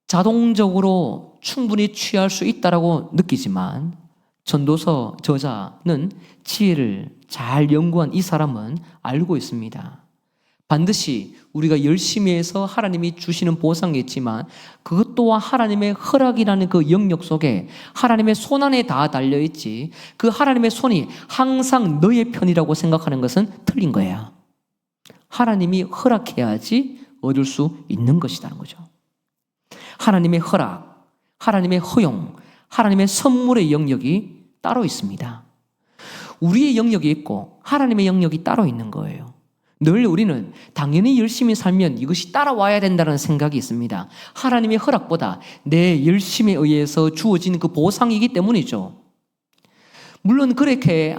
자동적으로 충분히 취할 수 있다고 느끼지만 전도서 저자는 지혜를 잘 연구한 이 사람은 알고 있습니다. 반드시 우리가 열심히 해서 하나님이 주시는 보상이 있지만 그것 또한 하나님의 허락이라는 그 영역 속에 하나님의 손 안에 다 달려있지, 그 하나님의 손이 항상 너의 편이라고 생각하는 것은 틀린 거야. 하나님이 허락해야지 얻을 수 있는 것이라는 거죠. 하나님의 허락, 하나님의 허용, 하나님의 선물의 영역이 따로 있습니다. 우리의 영역이 있고 하나님의 영역이 따로 있는 거예요. 늘 우리는 당연히 열심히 살면 이것이 따라와야 된다는 생각이 있습니다. 하나님의 허락보다 내 열심에 의해서 주어지는 그 보상이기 때문이죠. 물론 그렇게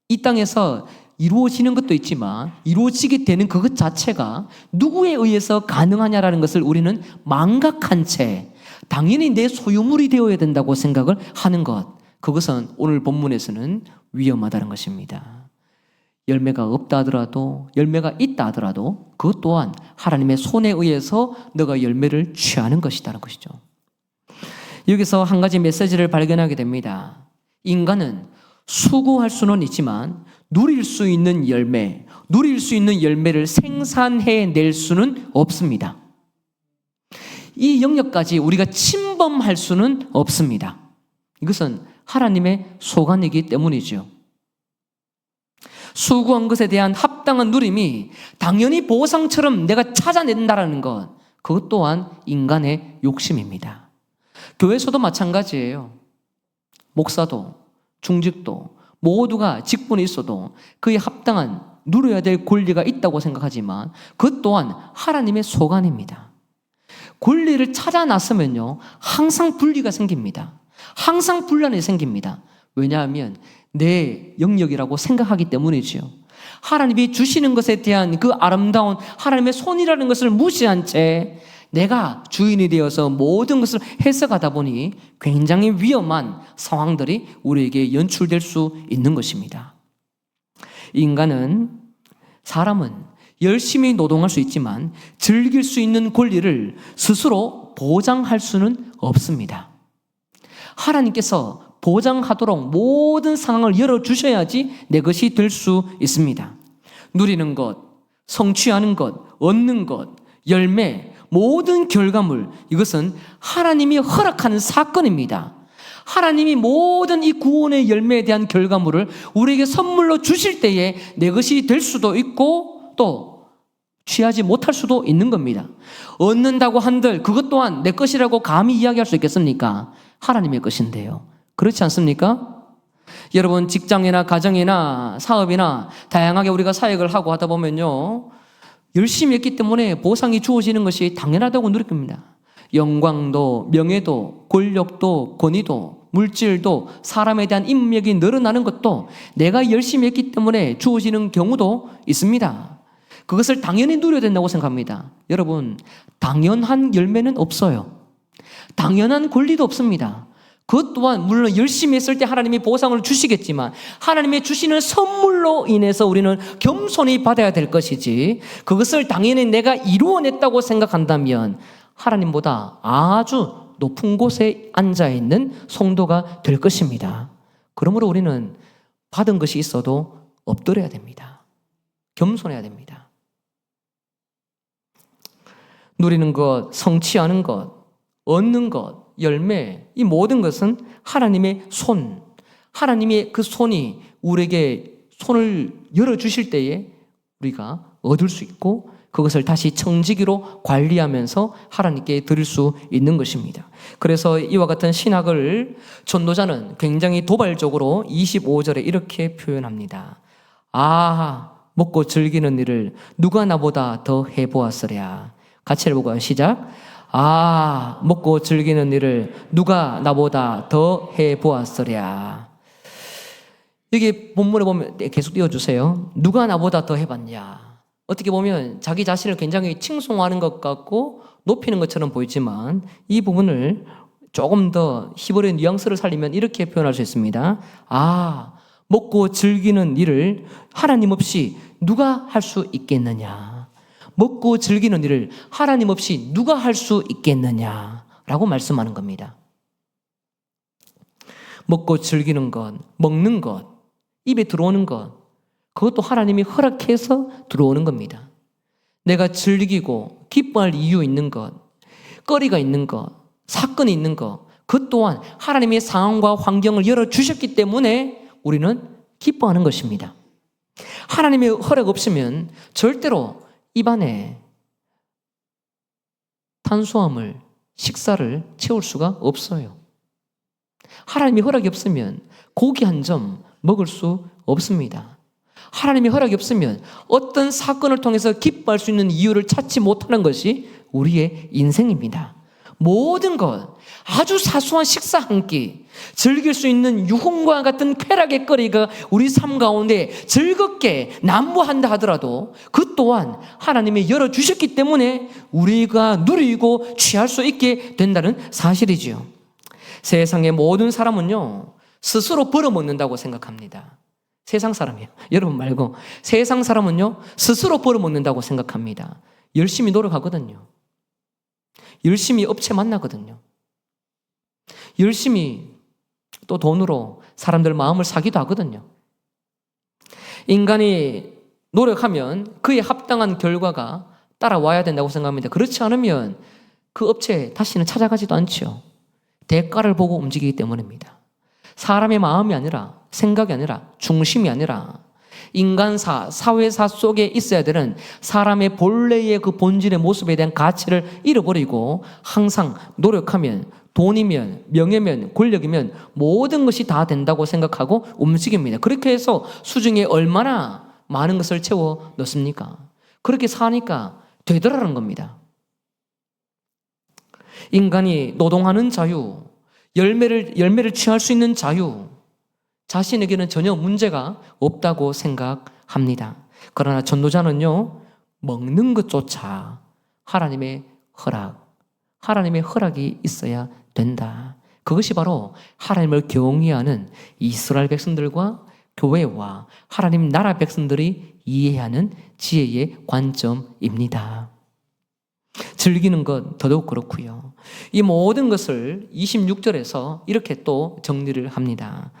이 땅에서 이루어지는 것도 있지만 이루어지게 되는 그것 자체가 누구에 의해서 가능하냐라는 것을 우리는 망각한 채 당연히 내 소유물이 되어야 된다고 생각을 하는 것, 그것은 오늘 본문에서는 위험하다는 것입니다. 열매가 없다 하더라도, 열매가 있다 하더라도 그것 또한 하나님의 손에 의해서 너가 열매를 취하는 것이라는 것이죠. 여기서 한 가지 메시지를 발견하게 됩니다. 인간은 수고할 수는 있지만 누릴 수 있는 열매, 누릴 수 있는 열매를 생산해낼 수는 없습니다. 이 영역까지 우리가 침범할 수는 없습니다. 이것은 하나님의 소관이기 때문이죠. 수고한 것에 대한 합당한 누림이 당연히 보상처럼 내가 찾아낸다는 것, 그것 또한 인간의 욕심입니다. 교회에서도 마찬가지예요. 목사도 중직도 모두가 직분이 있어도 그에 합당한 누려야 될 권리가 있다고 생각하지만 그것 또한 하나님의 소관입니다. 권리를 찾아 나서면요 항상 분리가 생깁니다. 항상 분란이 생깁니다. 왜냐하면 내 영역이라고 생각하기 때문이지요. 하나님이 주시는 것에 대한 그 아름다운 하나님의 손이라는 것을 무시한 채 내가 주인이 되어서 모든 것을 해석하다 보니 굉장히 위험한 상황들이 우리에게 연출될 수 있는 것입니다. 사람은 열심히 노동할 수 있지만 즐길 수 있는 권리를 스스로 보장할 수는 없습니다. 하나님께서 보장하도록 모든 상황을 열어주셔야지 내 것이 될 수 있습니다. 누리는 것, 성취하는 것, 얻는 것, 열매, 모든 결과물, 이것은 하나님이 허락하는 사건입니다. 하나님이 모든 이 구원의 열매에 대한 결과물을 우리에게 선물로 주실 때에 내 것이 될 수도 있고 또 취하지 못할 수도 있는 겁니다. 얻는다고 한들 그것 또한 내 것이라고 감히 이야기할 수 있겠습니까? 하나님의 것인데요. 그렇지 않습니까? 여러분, 직장이나 가정이나 사업이나 다양하게 우리가 사역을 하고 하다 보면요 열심히 했기 때문에 보상이 주어지는 것이 당연하다고 느낍니다. 영광도, 명예도, 권력도, 권위도, 물질도, 사람에 대한 인맥이 늘어나는 것도 내가 열심히 했기 때문에 주어지는 경우도 있습니다. 그것을 당연히 누려야 된다고 생각합니다. 여러분, 당연한 열매는 없어요. 당연한 권리도 없습니다. 그것 또한 물론 열심히 했을 때 하나님이 보상을 주시겠지만 하나님의 주시는 선물로 인해서 우리는 겸손히 받아야 될 것이지, 그것을 당연히 내가 이루어냈다고 생각한다면 하나님보다 아주 높은 곳에 앉아있는 성도가 될 것입니다. 그러므로 우리는 받은 것이 있어도 엎드려야 됩니다. 겸손해야 됩니다. 누리는 것, 성취하는 것, 얻는 것, 열매, 이 모든 것은 하나님의 손, 하나님의 그 손이 우리에게 손을 열어주실 때에 우리가 얻을 수 있고 그것을 다시 청지기로 관리하면서 하나님께 드릴 수 있는 것입니다. 그래서 이와 같은 신학을 전도자는 굉장히 도발적으로 25절에 이렇게 표현합니다. 아, 먹고 즐기는 일을 누가 나보다 더 해보았으랴. 같이 해보고요. 시작. 아, 먹고 즐기는 일을 누가 나보다 더 해보았으랴. 여기 본문에 보면 계속 띄워주세요. 누가 나보다 더 해봤냐. 어떻게 보면 자기 자신을 굉장히 칭송하는 것 같고 높이는 것처럼 보이지만 이 부분을 조금 더 히브리 뉘앙스를 살리면 이렇게 표현할 수 있습니다. 아, 먹고 즐기는 일을 하나님 없이 누가 할 수 있겠느냐. 먹고 즐기는 일을 하나님 없이 누가 할 수 있겠느냐라고 말씀하는 겁니다. 먹고 즐기는 것, 먹는 것, 입에 들어오는 것, 그것도 하나님이 허락해서 들어오는 겁니다. 내가 즐기고 기뻐할 이유 있는 것, 거리가 있는 것, 사건이 있는 것, 그 또한 하나님의 상황과 환경을 열어주셨기 때문에 우리는 기뻐하는 것입니다. 하나님의 허락 없으면 절대로 입안에 탄수화물, 식사를 채울 수가 없어요. 하나님의 허락이 없으면 고기 한 점 먹을 수 없습니다. 하나님의 허락이 없으면 어떤 사건을 통해서 기뻐할 수 있는 이유를 찾지 못하는 것이 우리의 인생입니다. 모든 것, 아주 사소한 식사 한 끼, 즐길 수 있는 유흥과 같은 쾌락의 거리가 우리 삶 가운데 즐겁게 난무한다 하더라도 그 또한 하나님이 열어주셨기 때문에 우리가 누리고 취할 수 있게 된다는 사실이지요. 세상의 모든 사람은요, 스스로 벌어먹는다고 생각합니다. 세상 사람이에요. 여러분 말고 세상 사람은요, 스스로 벌어먹는다고 생각합니다. 열심히 노력하거든요. 열심히 업체 만나거든요. 열심히 또 돈으로 사람들 마음을 사기도 하거든요. 인간이 노력하면 그에 합당한 결과가 따라와야 된다고 생각합니다. 그렇지 않으면 그 업체 다시는 찾아가지도 않죠. 대가를 보고 움직이기 때문입니다. 사람의 마음이 아니라, 생각이 아니라, 중심이 아니라 인간사, 사회사 속에 있어야 되는 사람의 본래의 그 본질의 모습에 대한 가치를 잃어버리고 항상 노력하면, 돈이면, 명예면, 권력이면 모든 것이 다 된다고 생각하고 움직입니다. 그렇게 해서 수중에 얼마나 많은 것을 채워 넣습니까? 그렇게 사니까 되더라는 겁니다. 인간이 노동하는 자유, 열매를 취할 수 있는 자유, 자신에게는 전혀 문제가 없다고 생각합니다. 그러나 전도자는요, 먹는 것조차 하나님의 허락이 있어야 된다. 그것이 바로 하나님을 경외하는 이스라엘 백성들과 교회와 하나님 나라 백성들이 이해하는 지혜의 관점입니다. 즐기는 것 더더욱 그렇고요. 이 모든 것을 26절에서 이렇게 또 정리를 합니다.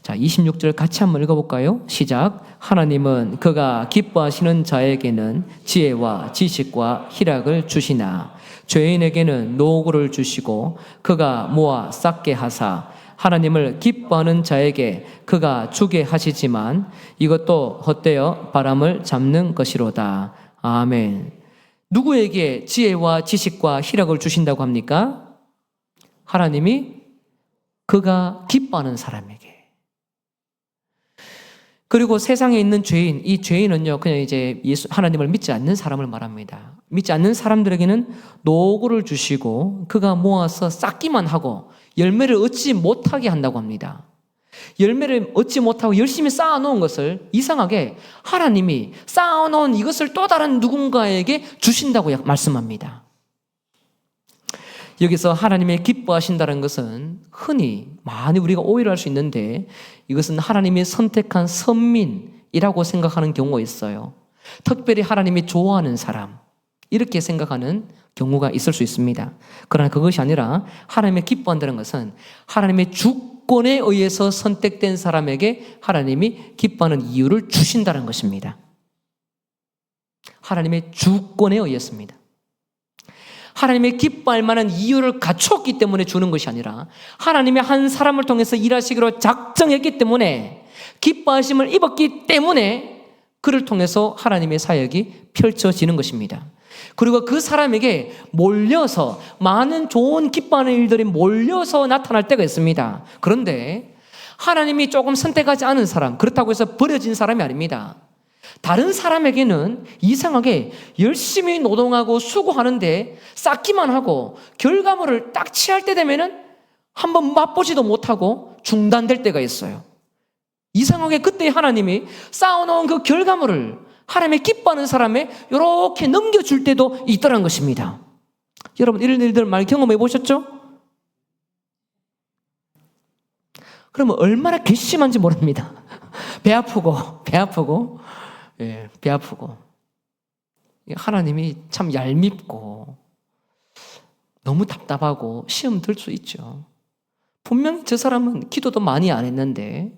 자, 26절 같이 한번 읽어볼까요? 시작. 하나님은 그가 기뻐하시는 자에게는 지혜와 지식과 희락을 주시나 죄인에게는 노고를 주시고 그가 모아 쌓게 하사 하나님을 기뻐하는 자에게 그가 주게 하시지만 이것도 헛되어 바람을 잡는 것이로다. 아멘. 누구에게 지혜와 지식과 희락을 주신다고 합니까? 하나님이 그가 기뻐하는 사람에게. 그리고 세상에 있는 죄인, 이 죄인은요, 그냥 이제 하나님을 믿지 않는 사람을 말합니다. 믿지 않는 사람들에게는 노고를 주시고 그가 모아서 쌓기만 하고 열매를 얻지 못하게 한다고 합니다. 열매를 얻지 못하고 열심히 쌓아놓은 것을 이상하게 하나님이 쌓아놓은 이것을 또 다른 누군가에게 주신다고 말씀합니다. 여기서 하나님의 기뻐하신다는 것은 흔히 많이 우리가 오해를 할 수 있는데 이것은 하나님이 선택한 선민이라고 생각하는 경우가 있어요. 특별히 하나님이 좋아하는 사람, 이렇게 생각하는 경우가 있을 수 있습니다. 그러나 그것이 아니라 하나님의 기뻐한다는 것은 하나님의 주권에 의해서 선택된 사람에게 하나님이 기뻐하는 이유를 주신다는 것입니다. 하나님의 주권에 의했습니다. 하나님의 기뻐할 만한 이유를 갖췄기 때문에 주는 것이 아니라 하나님의 한 사람을 통해서 일하시기로 작정했기 때문에 기뻐하심을 입었기 때문에 그를 통해서 하나님의 사역이 펼쳐지는 것입니다. 그리고 그 사람에게 몰려서 많은 좋은 기뻐하는 일들이 몰려서 나타날 때가 있습니다. 그런데 하나님이 조금 선택하지 않은 사람, 그렇다고 해서 버려진 사람이 아닙니다. 다른 사람에게는 이상하게 열심히 노동하고 수고하는데 쌓기만 하고 결과물을 딱 취할 때 되면은 한번 맛보지도 못하고 중단될 때가 있어요. 이상하게 그때 하나님이 쌓아놓은 그 결과물을 하나님의 기뻐하는 사람에 이렇게 넘겨줄 때도 있더라는 것입니다. 여러분 이런 일들 많이 경험해 보셨죠? 그러면 얼마나 괘씸한지 모릅니다. 배 아프고 하나님이 참 얄밉고 너무 답답하고 시험 들 수 있죠. 분명히 저 사람은 기도도 많이 안 했는데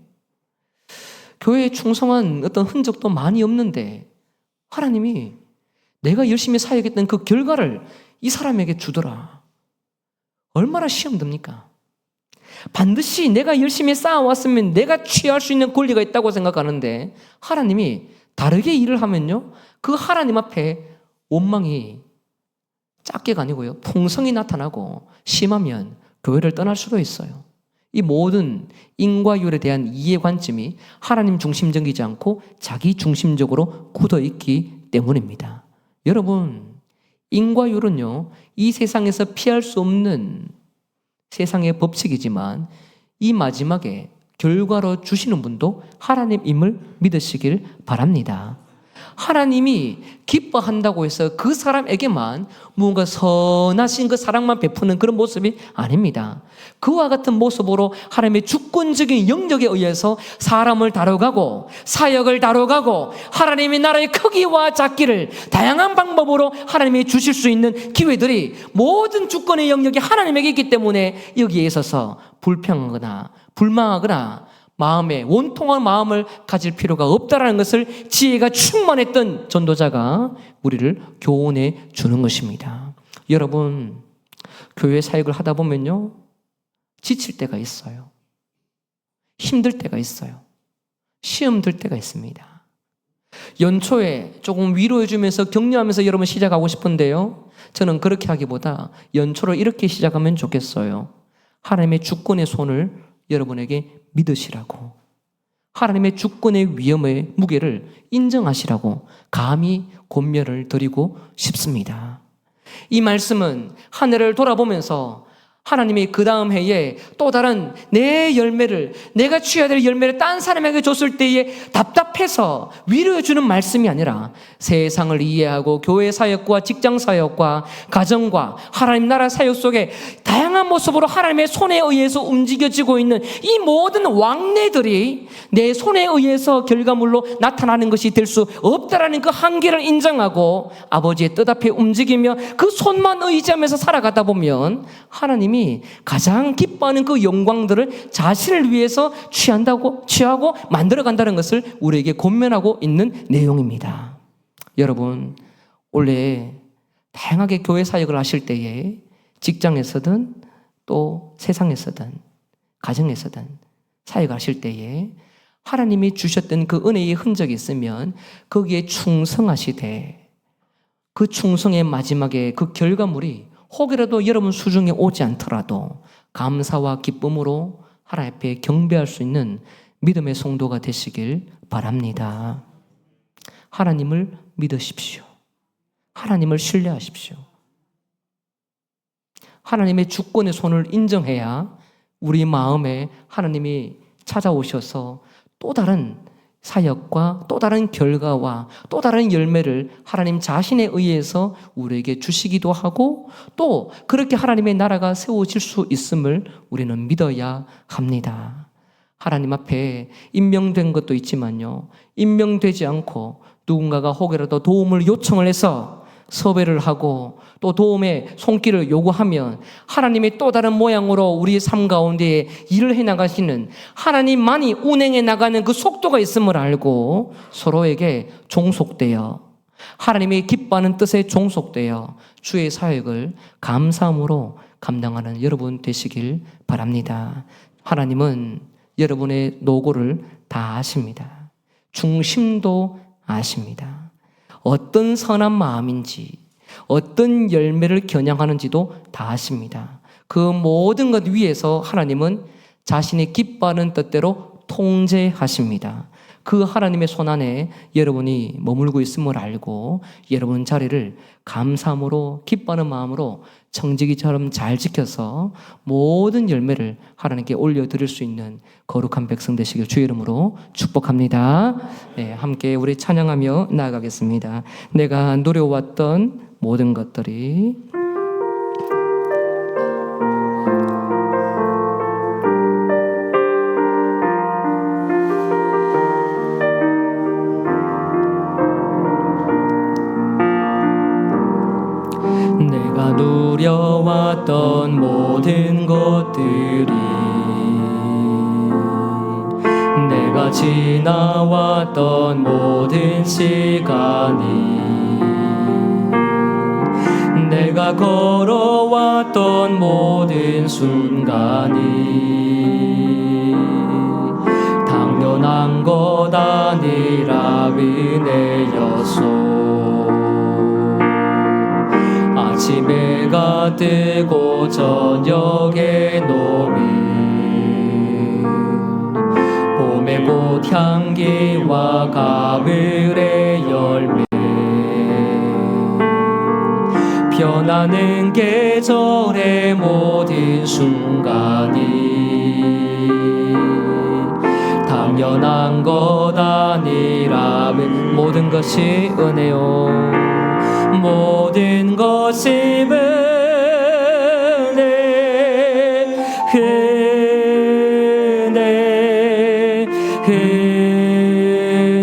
교회에 충성한 어떤 흔적도 많이 없는데 하나님이 내가 열심히 사역했던 그 결과를 이 사람에게 주더라. 얼마나 시험 듭니까? 반드시 내가 열심히 쌓아왔으면 내가 취할 수 있는 권리가 있다고 생각하는데 하나님이 다르게 일을 하면요, 그 하나님 앞에 원망이 작게가 아니고요, 풍성이 나타나고 심하면 교회를 떠날 수도 있어요. 이 모든 인과율에 대한 이해관점이 하나님 중심적이지 않고 자기 중심적으로 굳어있기 때문입니다. 여러분, 인과율은요, 이 세상에서 피할 수 없는 세상의 법칙이지만 이 마지막에 결과로 주시는 분도 하나님임을 믿으시길 바랍니다. 하나님이 기뻐한다고 해서 그 사람에게만 무언가 선하신 그 사랑만 베푸는 그런 모습이 아닙니다. 그와 같은 모습으로 하나님의 주권적인 영역에 의해서 사람을 다뤄가고 사역을 다뤄가고 하나님의 나라의 크기와 작기를 다양한 방법으로 하나님이 주실 수 있는 기회들이 모든 주권의 영역이 하나님에게 있기 때문에 여기에 있어서 불평하거나 불망하거나 마음에 원통한 마음을 가질 필요가 없다라는 것을 지혜가 충만했던 전도자가 우리를 교훈해 주는 것입니다. 여러분, 교회 사역을 하다 보면요, 지칠 때가 있어요. 힘들 때가 있어요. 시험 들 때가 있습니다. 연초에 조금 위로해 주면서 격려하면서 여러분 시작하고 싶은데요, 저는 그렇게 하기보다 연초를 이렇게 시작하면 좋겠어요. 하나님의 주권의 손을 여러분에게 믿으시라고, 하나님의 주권의 위엄의 무게를 인정하시라고 감히 권면을 드리고 싶습니다. 이 말씀은 한 해를 돌아보면서 하나님이 그 다음 해에 또 다른 내 열매를, 내가 취해야 될 열매를 딴 사람에게 줬을 때에 답답해서 위로해 주는 말씀이 아니라 세상을 이해하고 교회 사역과 직장 사역과 가정과 하나님 나라 사역 속에 다양한 모습으로 하나님의 손에 의해서 움직여지고 있는 이 모든 왕래들이 내 손에 의해서 결과물로 나타나는 것이 될 수 없다라는 그 한계를 인정하고 아버지의 뜻 앞에 움직이며 그 손만 의지하면서 살아가다 보면 하나님이 가장 기뻐하는 그 영광들을 자신을 위해서 취하고 만들어간다는 것을 우리에게 권면하고 있는 내용입니다. 여러분, 원래 다양하게 교회 사역을 하실 때에 직장에서든 또 세상에서든 가정에서든 사역을 하실 때에 하나님이 주셨던 그 은혜의 흔적이 있으면 거기에 충성하시되 그 충성의 마지막에 그 결과물이 혹이라도 여러분 수중에 오지 않더라도 감사와 기쁨으로 하나님 앞에 경배할 수 있는 믿음의 성도가 되시길 바랍니다. 하나님을 믿으십시오. 하나님을 신뢰하십시오. 하나님의 주권의 손을 인정해야 우리 마음에 하나님이 찾아오셔서 또 다른 사역과 또 다른 결과와 또 다른 열매를 하나님 자신에 의해서 우리에게 주시기도 하고 또 그렇게 하나님의 나라가 세워질 수 있음을 우리는 믿어야 합니다. 하나님 앞에 임명된 것도 있지만요, 임명되지 않고 누군가가 혹여라도 도움을 요청을 해서 섭외를 하고 또 도움의 손길을 요구하면 하나님의 또 다른 모양으로 우리의 삶 가운데 일을 해나가시는, 하나님만이 운행해 나가는 그 속도가 있음을 알고 서로에게 종속되어 하나님의 기뻐하는 뜻에 종속되어 주의 사역을 감사함으로 감당하는 여러분 되시길 바랍니다. 하나님은 여러분의 노고를 다 아십니다. 중심도 아십니다. 어떤 선한 마음인지, 어떤 열매를 겨냥하는지도 다 아십니다. 그 모든 것 위에서 하나님은 자신의 기뻐하는 뜻대로 통제하십니다. 그 하나님의 손 안에 여러분이 머물고 있음을 알고 여러분 자리를 감사함으로 기뻐하는 마음으로 청지기처럼 잘 지켜서 모든 열매를 하나님께 올려드릴 수 있는 거룩한 백성 되시길 주의 이름으로 축복합니다. 네, 함께 우리 찬양하며 나아가겠습니다. 내가 누려왔던 모든 것들이 내가 누려왔던 모든 것들이 내가 지나왔던 모든 시간이 내가 걸어왔던 모든 순간이 당연한 것 아니라 은혜였소. 아침에가 뜨고 저녁에 노을 봄의 꽃향기와 가을의 열매 변하는 계절의 모든 순간이 당연한 것 아니라 모든 것이 은혜요. 모든 것이 은혜, 은혜,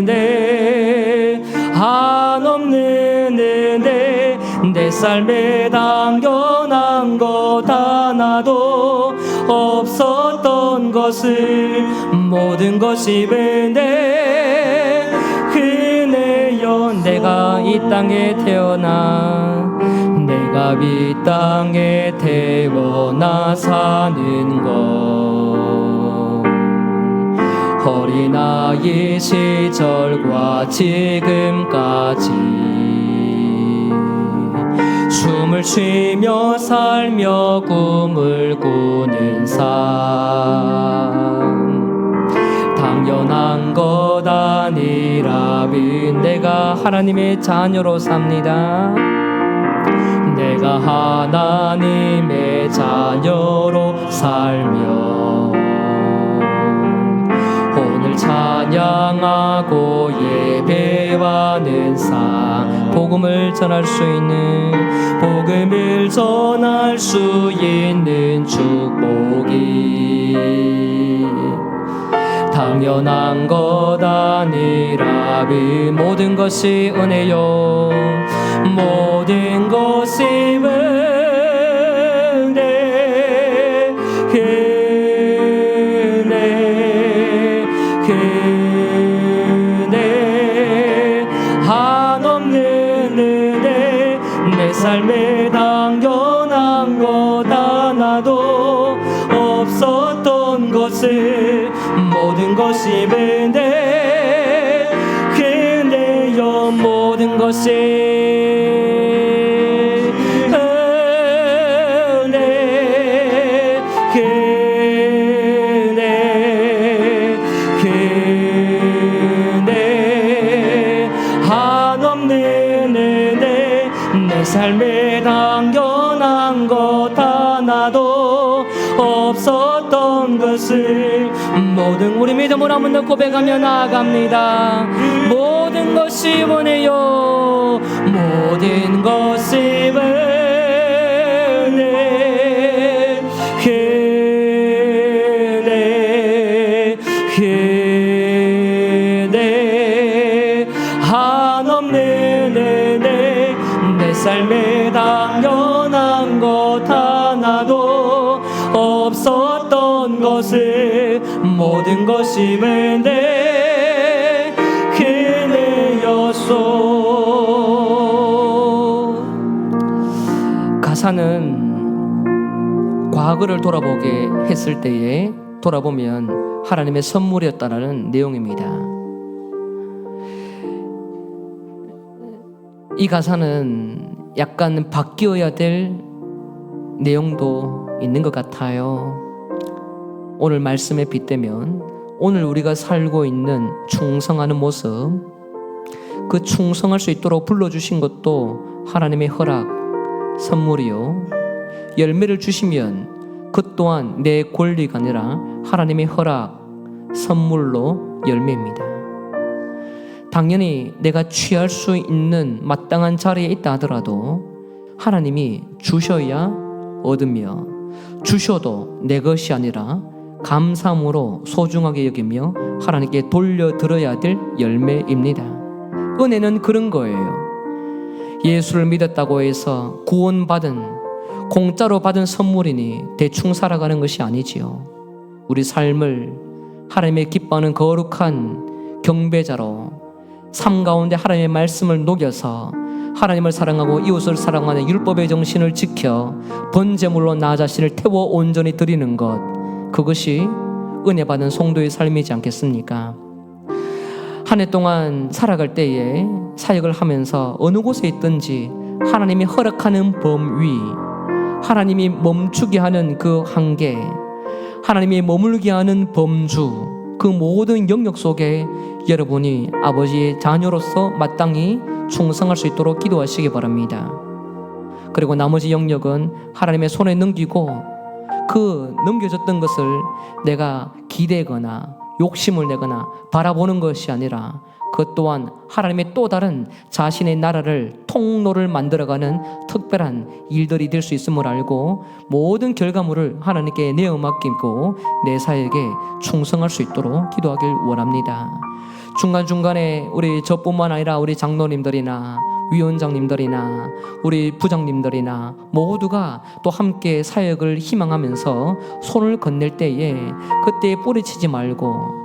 은혜, 한없는 은혜. 내 삶에 당연한 것 하나도 없었던 것을 모든 것이 은혜, 은혜여. 내가 이 땅에 태어나 내가 이 땅에 태어나 사는 것 어린아이 시절과 지금까지 숨을 쉬며 살며 꿈을 꾸는 삶 당연한 것 아니라 내가 하나님의 자녀로 삽니다. 내가 하나님의 자녀로 살며 오늘 찬양하고 예배하는 삶 복음을 전할 수 있는 복음을 전할 수 있는 축복이 당연한 것 아니라 모든 것이 은혜요. 모든 것이 은혜, 은혜, 은혜, 한없는 은혜. 내 삶에 당연한 것 하나도 없었던 것을 모든 것이 은혜, 은혜여. 모든 것이 은혜, 은혜, 은혜, 한없는 은혜. 내 삶에 당연한 것 하나도 없었던 것을 모든 우리 믿음으로 한번 더 고백하며 나아갑니다. 모든 것이 원해요. 모든 것이 원해. 한없는 은혜 내 삶에 당연한 것 하나도 없었던 것을 모든 것이 은혜 그네였소. 가사는 과거를 돌아보게 했을 때에 돌아보면 하나님의 선물이었다라는 내용입니다. 이 가사는 약간 바뀌어야 될 내용도 있는 것 같아요. 오늘 말씀에 빗대면 오늘 우리가 살고 있는 충성하는 모습, 그 충성할 수 있도록 불러주신 것도 하나님의 허락, 선물이요. 열매를 주시면 그 또한 내 권리가 아니라 하나님의 허락, 선물로 열매입니다. 당연히 내가 취할 수 있는 마땅한 자리에 있다 하더라도 하나님이 주셔야 얻으며 주셔도 내 것이 아니라 감사함으로 소중하게 여기며 하나님께 돌려드려야 될 열매입니다. 은혜는 그런 거예요. 예수를 믿었다고 해서 구원받은 공짜로 받은 선물이니 대충 살아가는 것이 아니지요. 우리 삶을 하나님의 기뻐하는 거룩한 경배자로 삶 가운데 하나님의 말씀을 녹여서 하나님을 사랑하고 이웃을 사랑하는 율법의 정신을 지켜 번제물로 나 자신을 태워 온전히 드리는 것, 그것이 은혜 받은 성도의 삶이지 않겠습니까? 한 해 동안 살아갈 때에 사역을 하면서 어느 곳에 있든지 하나님이 허락하는 범위, 하나님이 멈추게 하는 그 한계, 하나님이 머물게 하는 범주, 그 모든 영역 속에 여러분이 아버지의 자녀로서 마땅히 충성할 수 있도록 기도하시기 바랍니다. 그리고 나머지 영역은 하나님의 손에 넘기고 그 넘겨졌던 것을 내가 기대거나 욕심을 내거나 바라보는 것이 아니라 그 또한 하나님의 또 다른 자신의 나라를 통로를 만들어가는 특별한 일들이 될 수 있음을 알고 모든 결과물을 하나님께 내어 맡기고 내 사역에 충성할 수 있도록 기도하길 원합니다. 중간중간에 우리 저뿐만 아니라 우리 장로님들이나 위원장님들이나 우리 부장님들이나 모두가 또 함께 사역을 희망하면서 손을 건넬 때에 그때 뿌리치지 말고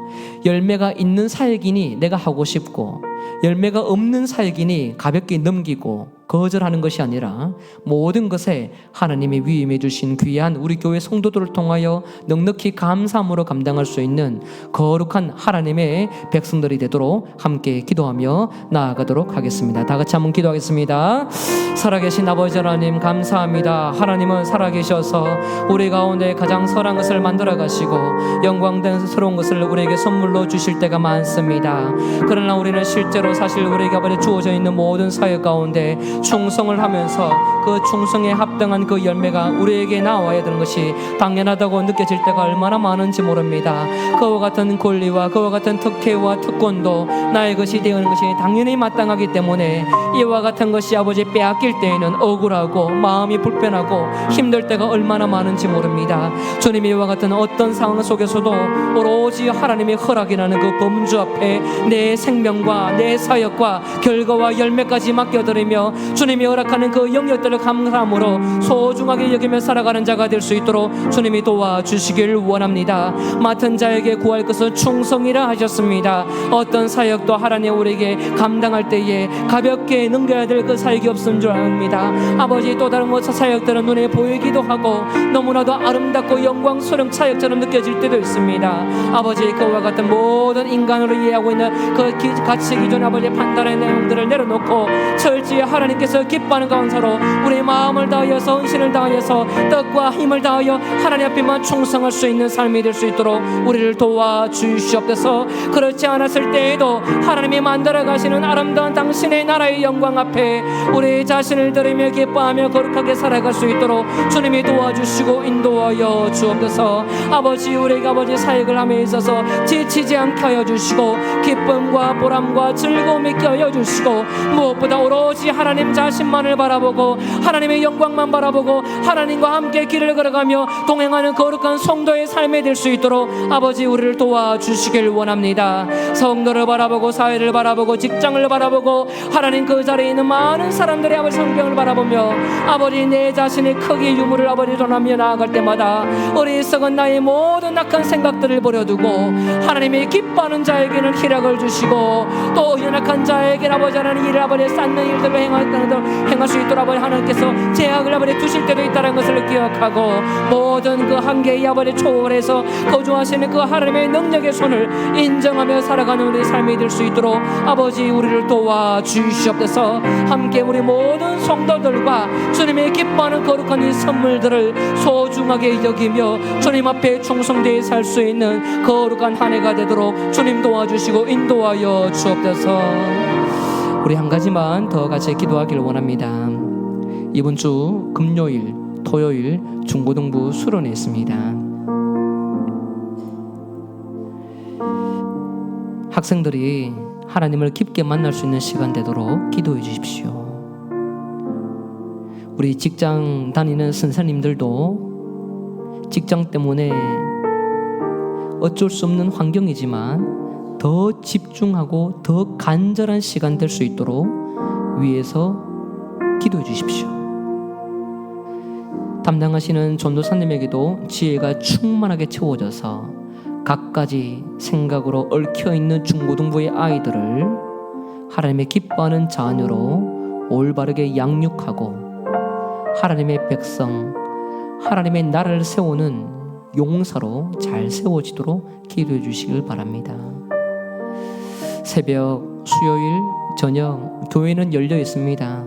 열매가 있는 사역이니 내가 하고 싶고 열매가 없는 사역이니 가볍게 넘기고 거절하는 것이 아니라 모든 것에 하나님이 위임해 주신 귀한 우리 교회 성도들을 통하여 넉넉히 감사함으로 감당할 수 있는 거룩한 하나님의 백성들이 되도록 함께 기도하며 나아가도록 하겠습니다. 다 같이 한번 기도하겠습니다. 살아계신 아버지 하나님 감사합니다. 하나님은 살아계셔서 우리 가운데 가장 선한 것을 만들어 가시고 영광스러운 것을 우리에게 선물로 주실 때가 많습니다. 그러나 우리는 실제로 사실 우리에게 아버지 주어져 있는 모든 사역 가운데 충성을 하면서 그 충성에 합당한 그 열매가 우리에게 나와야 되는 것이 당연하다고 느껴질 때가 얼마나 많은지 모릅니다. 그와 같은 권리와 그와 같은 특혜와 특권도 나의 것이 되는 것이 당연히 마땅하기 때문에 이와 같은 것이 아버지 빼앗길 때에는 억울하고 마음이 불편하고 힘들 때가 얼마나 많은지 모릅니다. 주님, 이와 같은 어떤 상황 속에서도 오로지 하나님의 허락이라는 그 범주 앞에 내 생명과 내 사역과 결과와 열매까지 맡겨드리며 주님이 허락하는 그 영역들을 감사함으로 소중하게 여기며 살아가는 자가 될 수 있도록 주님이 도와주시길 원합니다. 맡은 자에게 구할 것은 충성이라 하셨습니다. 어떤 사역도 하나님 우리에게 감당할 때에 가볍게 넘겨야 될 그 사역이 없는 줄 압니다. 아버지, 또 다른 것의 사역들은 눈에 보이기도 하고 너무나도 아름답고 영광스러운 사역처럼 느껴질 때도 있습니다. 아버지, 그와 같은 모든 인간으로 이해하고 있는 그 가치 기준 아버지의 판단의 내용들을 내려놓고 철저히 하나님께서 기뻐하는 가운데로 우리의 마음을 다하여서 헌신을 다하여서 뜻과 힘을 다하여 하나님 앞에만 충성할 수 있는 삶이 될 수 있도록 우리를 도와주시옵소서. 그렇지 않았을 때에도 하나님이 만들어 가시는 아름다운 당신의 나라의 영광 앞에 우리 자신을 드리며 기뻐하며 거룩하게 살아갈 수 있도록 주님이 도와주시고 인도하여 주옵소서. 아버지, 우리가 아버지 사역을 함에 있어서 지치지 않게 하여 주시고 기쁨과 보람과 즐거움이 있게 하여 주시고 무엇보다 오로지 하나님 자신만을 바라보고 하나님의 영광만 바라보고 하나님과 함께 길을 걸어가며 동행하는 거룩한 성도의 삶이 될 수 있도록 아버지 우리를 도와주시길 원합니다. 성도를 바라보고 사회를 바라보고 직장을 바라보고 하나님 그 자리에 있는 많은 사람들의 아버지 성경을 바라보며 아버지 내 자신의 크기 유무를 아버지 전하며 나아갈 때마다 어리석은 나의 모든 악한 생각들을 버려두고 하나님이 기뻐하는 자에게는 희락을 주시고 또 연약한 자에게 아버지 하나님 일을 아버지 쌓는 일들을 행할 수 있도록 아버지 하나님께서 제약을 아버지 두실 때도 있다는 것을 기억하고 모든 그 한계의 아버지 초월해서 거주하시는 그 하나님의 능력의 손을 인정하며 살아가는 우리 삶이 될 수 있도록 아버지 우리를 도와주시옵소서. 함께 우리 모든 성도들과 주님의 기뻐하는 거룩한 이 선물들을 소중하게 여기며 주님 앞에 충성되어 살 수 있는 거룩한 한 해가 되도록 주님 도와주시고 인도하여 주옵소서. 우리 한 가지만 더 같이 기도하기를 원합니다. 이번 주 금요일, 토요일 중고등부 수련회 있습니다. 학생들이 하나님을 깊게 만날 수 있는 시간 되도록 기도해 주십시오. 우리 직장 다니는 선생님들도 직장 때문에 어쩔 수 없는 환경이지만 더 집중하고 더 간절한 시간 될 수 있도록 위에서 기도해 주십시오. 담당하시는 전도사님에게도 지혜가 충만하게 채워져서 갖가지 생각으로 얽혀있는 중고등부의 아이들을 하나님의 기뻐하는 자녀로 올바르게 양육하고 하나님의 백성, 하나님의 나라를 세우는 용사로 잘 세워지도록 기도해 주시길 바랍니다. 새벽, 수요일, 저녁 교회는 열려 있습니다.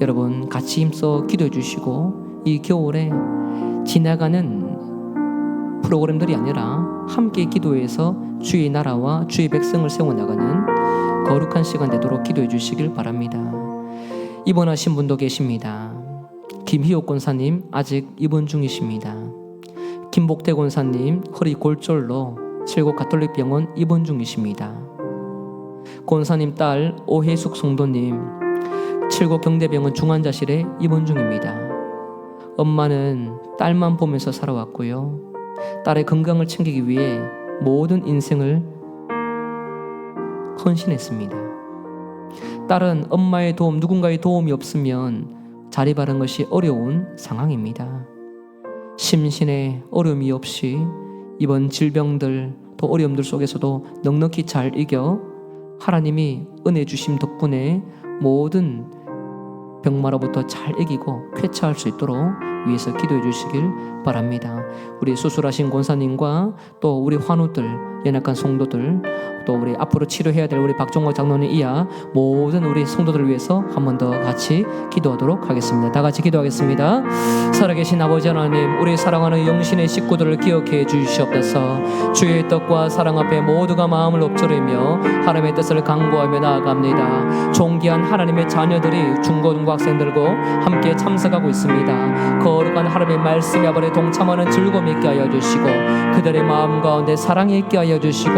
여러분 같이 힘써 기도해 주시고 이 겨울에 지나가는 프로그램들이 아니라 함께 기도해서 주의 나라와 주의 백성을 세워나가는 거룩한 시간 되도록 기도해 주시길 바랍니다. 입원하신 분도 계십니다. 김희옥 권사님 아직 입원 중이십니다. 김복태 권사님 허리 골절로 칠곡 가톨릭병원 입원 중이십니다. 권사님 딸 오혜숙 성도님 칠곡 경대병원 중환자실에 입원 중입니다. 엄마는 딸만 보면서 살아왔고요. 딸의 건강을 챙기기 위해 모든 인생을 헌신했습니다. 딸은 엄마의 도움, 누군가의 도움이 없으면 자리 바른 것이 어려운 상황입니다. 심신의 어려움이 없이 이번 질병들 또 어려움들 속에서도 넉넉히 잘 이겨 하나님이 은혜 주심 덕분에 모든 병마로부터 잘 이기고 쾌차할 수 있도록 위해서 기도해 주시길 바랍니다. 우리 수술하신 권사님과 또 우리 환우들, 연약한 성도들, 또 우리 앞으로 치료해야 될 우리 박종호 장로님 이하 모든 우리 성도들을 위해서 한 번 더 같이 기도하도록 하겠습니다. 다 같이 기도하겠습니다. 살아계신 아버지 하나님, 우리 사랑하는 영신의 식구들을 기억해 주시옵소서. 주의 뜻과 사랑 앞에 모두가 마음을 엎드리며 하나님의 뜻을 강구하며 나아갑니다. 존귀한 하나님의 자녀들이 중고등부 학생들과 함께 참석하고 있습니다. 거룩한 하나님의 말씀에 아버지 동참하는 즐거움이 있게 하여 주시고 그들의 마음 가운데 사랑이 있게 하여 주시고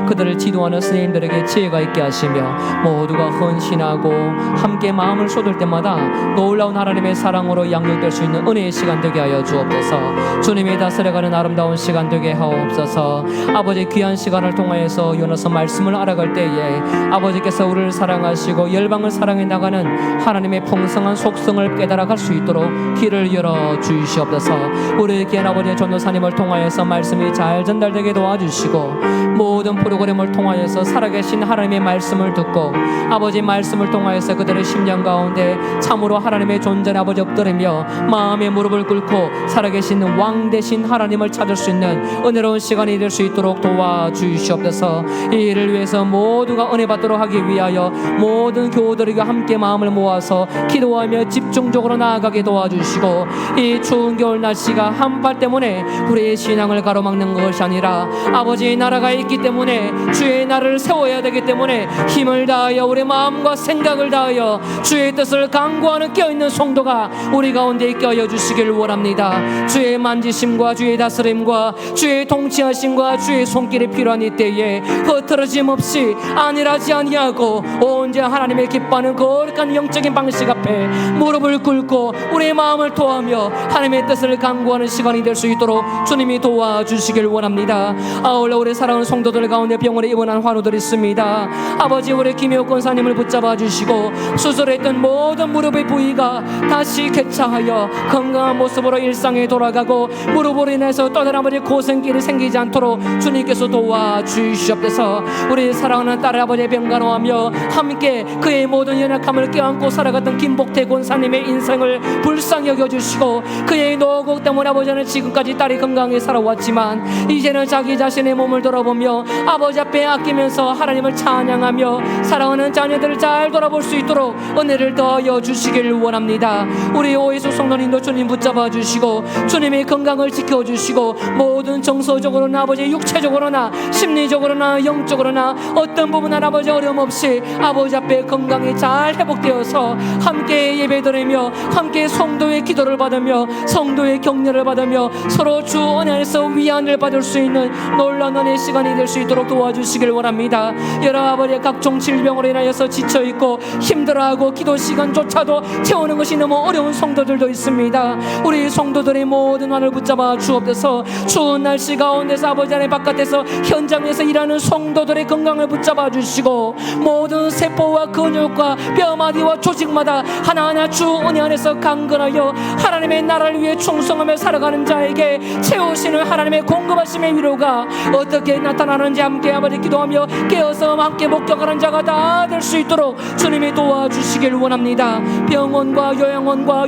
그들을 지도하는 스님들에게 지혜가 있게 하시며 모두가 헌신하고 함께 마음을 쏟을 때마다 놀라운 하나님의 사랑으로 양육될 수 있는 은혜의 시간 되게 하여 주옵소서. 주님이 다스려가는 아름다운 시간 되게 하옵소서. 아버지 귀한 시간을 통하여서 연어서 말씀을 알아갈 때에 아버지께서 우리를 사랑하시고 열방을 사랑해 나가는 하나님의 풍성한 속성을 깨달아갈 수 있도록 길을 열어 주시옵소서. 우리 귀한 아버지의 전도사님을 통하여서 말씀이 잘 전달되게 도와주시고 모든 프로그램을 통하여서 살아계신 하나님의 말씀을 듣고 아버지 말씀을 통하여서 그들의 심령 가운데 참으로 하나님의 존재를 아버지 엎드리며 마음의 무릎을 꿇고 살아계신 왕 되신 하나님을 찾을 수 있는 은혜로운 시간이 될 수 있도록 도와주시옵소서. 이 일을 위해서 모두가 은혜 받도록 하기 위하여 모든 교우들에게 함께 마음을 모아서 기도하며 집중적으로 나아가게 도와주시고, 이 추운 겨울 날씨가 한파 때문에 우리의 신앙을 가로막는 것이 아니라 아버지의 나라가 있기 때문에 주의 나라를 세워야 되기 때문에 힘을 다하여 우리 마음과 생각을 다하여 주의 뜻을 강구하는 깨어있는 성도가 우리 가운데 있게 하여 주시길 원합니다. 주의 만지심과 주의 다스림과 주의 통치하심과 주의 손길이 필요한 이때에 흐트러짐 없이 안일하지 아니하고 온전히 하나님의 기뻐하는 거룩한 영적인 방식 앞에 무릎을 꿇고 우리의 마음을 토하며 하나님의 뜻을 강구하는 시간이 될 수 있도록 주님이 도와주시길 원합니다. 아울러 우리 사랑하는 성도들 가운데 병원에 입원한 환우들이 있습니다. 아버지, 우리 김효 권사님을 붙잡아 주시고 수술했던 모든 무릎의 부위가 다시 개차하여 건강한 모습으로 일상에 돌아가고 무릎으로 인해서 또 다른 아버지 고생길이 생기지 않도록 주님께서 도와주시옵소서. 우리 사랑하는 딸 아버지의 병간호하며 함께 그의 모든 연약함을 껴안고 살아갔던 김복태 권사님의 인생을 불쌍히 여겨주시고, 그의 노곡 때문에 아버지는 지금까지 딸이 건강히 살아왔지만 이제는 자기 자신의 몸을 돌아보며 아버지 앞에 아끼면서 하나님을 찬양하며 사랑하는 자녀들을 잘 돌아볼 수 있도록 은혜를 더하여 주시길 원합니다. 우리 오해수 성도님도 주님 붙잡아 주시고 주님의 건강을 지켜주시고 모든 정서적으로나 아버지 육체적으로나 심리적으로나 영적으로나 어떤 부분은 아버지 어려움 없이 아버지 앞에 건강히 잘 회복되어서 함께 예배드리며 함께 성도의 기도를 받으며 성도의 격려를 받으며 서로 주 은혜 안에서 위안을 받을 수 있는 놀라운 은혜의 시간이 될 수 있도록 도와주시길 원합니다. 여러 아버지의 각종 질병으로 인하여서 지쳐있고 힘들어하고 기도 시간조차도 채우는 것이 너무 어려운 성도들도 있습니다. 우리 성도들의 모든 환을 붙잡아 주옵소서. 추운 날씨 가운데서 아버지 안에 바깥에서 현장에서 일하는 성도들의 건강을 붙잡아 주시고 모든 세포와 근육과 뼈마디와 조직마다 하나하나 주 은혜 안에서 강건하여 하나님의 나라를 위해 충성하며 살아가는 자에게 채우시는 하나님의 공급하심의 위로가 어떻게 나타나는지 함께 아버지 기도하며 깨어서 함께 목격하는 자가 다 될 수 있도록 주님이 도와주시길 원합니다. 병원과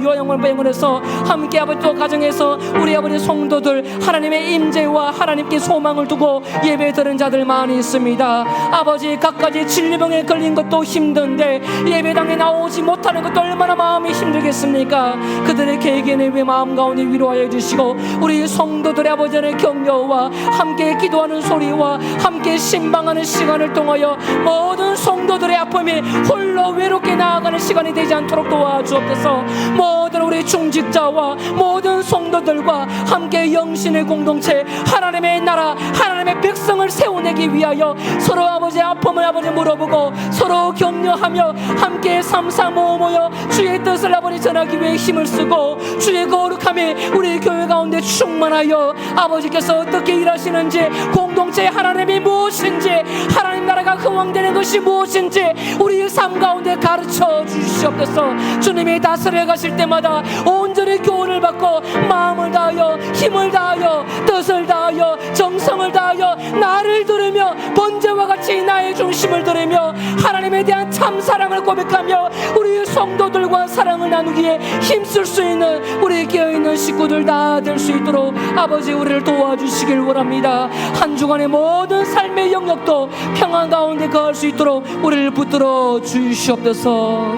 요양원에서 함께 아버지 또 가정에서 우리 아버지 성도들 하나님의 임재와 하나님께 소망을 두고 예배 드는 자들 많이 있습니다. 아버지, 갖가지 질병에 걸린 것도 힘든데 예배당에 나오지 못하는 것도 얼마나 마음이 힘들겠습니까? 그들의 개개인의 마음 가운데 위로하여 주시고 우리 성도들의 아버지의 격려와 함께 기도하는 소리와 함께 신방하는 시간을 통하여 모든 성도들의 아픔이 홀로 외롭게 나아가는 시간이 되지 않도록 도와주옵소서. 모든 우리 중직자와 모든 성도들과 함께 영신의 공동체 하나님의 나라 하나님의 백성을 세워내기 위하여 서로 아버지의 아픔을 아버지 물어보고 서로 격려하며 함께 삼삼오오 모여 주의 뜻을 아버지 전하기 위해 힘을 쓰고 주의 거룩함이 우리 교회 가운데 충만하여 아버지께서 어떻게 일하시는지 공동체 하나님이 무엇인지 하나님 나라가 흥왕되는 것이 무엇인지 우리의 삶 가운데 가르쳐 주시옵소서. 주님이 다스려 가실 때마다 온전히 교훈을 받고 마음을 다하여 힘을 다하여 뜻을 다하여 정성을 다하여 나를 들으며 번제와 같이 나의 중심을 들으며 하나님에 대한 참 사랑을 고백하며 우리 성도들과 사랑을 나누기에 힘쓸 수 있는 우리 깨어있는 식구들 다 될 수 있도록 아버지 우리를 도와주시길 원합니다. 한 주간의 모든 삶의 영역도 평안 가운데 거할 수 있도록 우리를 붙들어 주시옵소서.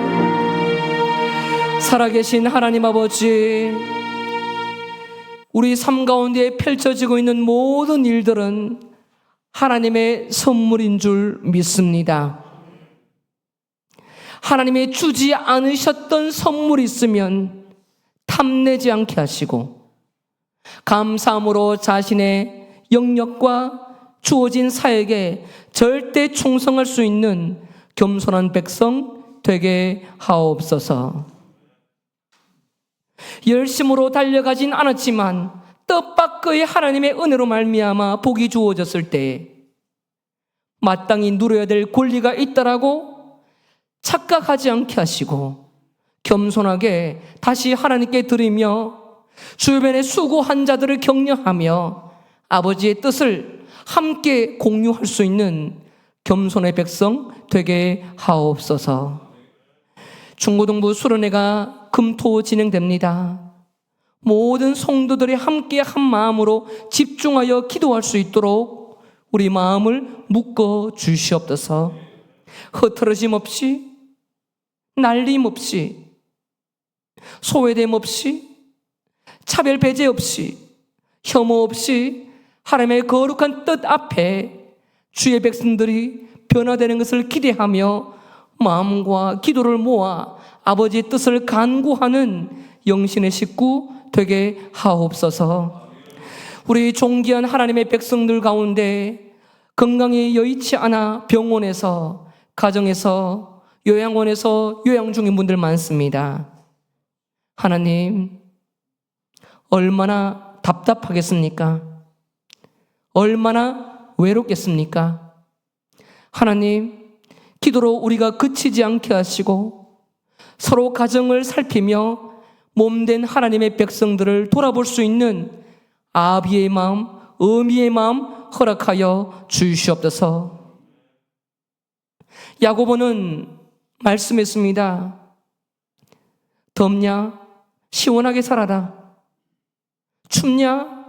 살아계신 하나님 아버지, 우리 삶 가운데 펼쳐지고 있는 모든 일들은 하나님의 선물인 줄 믿습니다. 하나님이 주지 않으셨던 선물이 있으면 탐내지 않게 하시고 감사함으로 자신의 영역과 주어진 사역에 절대 충성할 수 있는 겸손한 백성 되게 하옵소서. 열심으로 달려가진 않았지만 뜻밖의 하나님의 은혜로 말미암아 복이 주어졌을 때 마땅히 누려야 될 권리가 있다라고 착각하지 않게 하시고 겸손하게 다시 하나님께 드리며 주변의 수고한 자들을 격려하며 아버지의 뜻을 함께 공유할 수 있는 겸손의 백성 되게 하옵소서. 중고등부 수련회가 금토 진행됩니다. 모든 성도들이 함께 한 마음으로 집중하여 기도할 수 있도록 우리 마음을 묶어 주시옵소서. 흐트러짐 없이, 날림 없이, 소외됨 없이, 차별 배제 없이, 혐오 없이 하나님의 거룩한 뜻 앞에 주의 백성들이 변화되는 것을 기대하며 마음과 기도를 모아 아버지의 뜻을 간구하는 영신의 식구 되게 하옵소서. 우리 존귀한 하나님의 백성들 가운데 건강이 여의치 않아 병원에서, 가정에서, 요양원에서 요양 중인 분들 많습니다. 하나님, 얼마나 답답하겠습니까? 얼마나 외롭겠습니까? 하나님, 기도로 우리가 그치지 않게 하시고 서로 가정을 살피며 몸된 하나님의 백성들을 돌아볼 수 있는 아비의 마음, 어미의 마음 허락하여 주시옵소서. 야고보는 말씀했습니다. 덥냐? 시원하게 살아라. 춥냐?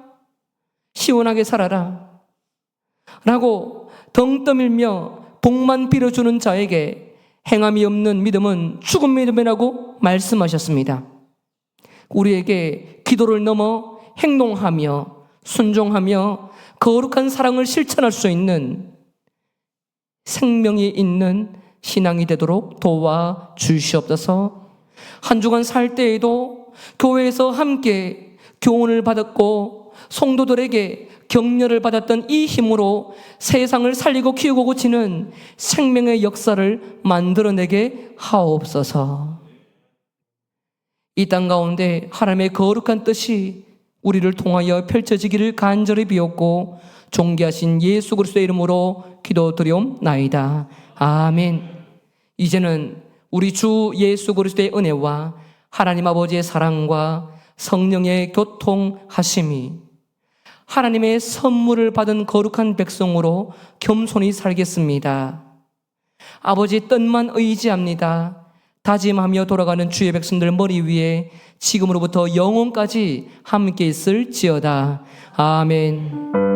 시원하게 살아라. 라고 덩 떠밀며 복만 빌어주는 자에게 행함이 없는 믿음은 죽은 믿음이라고 말씀하셨습니다. 우리에게 기도를 넘어 행동하며 순종하며 거룩한 사랑을 실천할 수 있는 생명이 있는 신앙이 되도록 도와 주시옵소서. 한 주간 살 때에도 교회에서 함께 교훈을 받았고 성도들에게 격려를 받았던 이 힘으로 세상을 살리고 키우고 고치는 생명의 역사를 만들어내게 하옵소서. 이 땅 가운데 하나님의 거룩한 뜻이 우리를 통하여 펼쳐지기를 간절히 비옵고 존귀하신 예수 그리스도의 이름으로 기도드리옵나이다. 아멘. 이제는 우리 주 예수 그리스도의 은혜와 하나님 아버지의 사랑과 성령의 교통하심이 하나님의 선물을 받은 거룩한 백성으로 겸손히 살겠습니다. 아버지의 뜻만 의지합니다. 다짐하며 돌아가는 주의 백성들 머리 위에 지금으로부터 영원까지 함께 있을지어다. 아멘.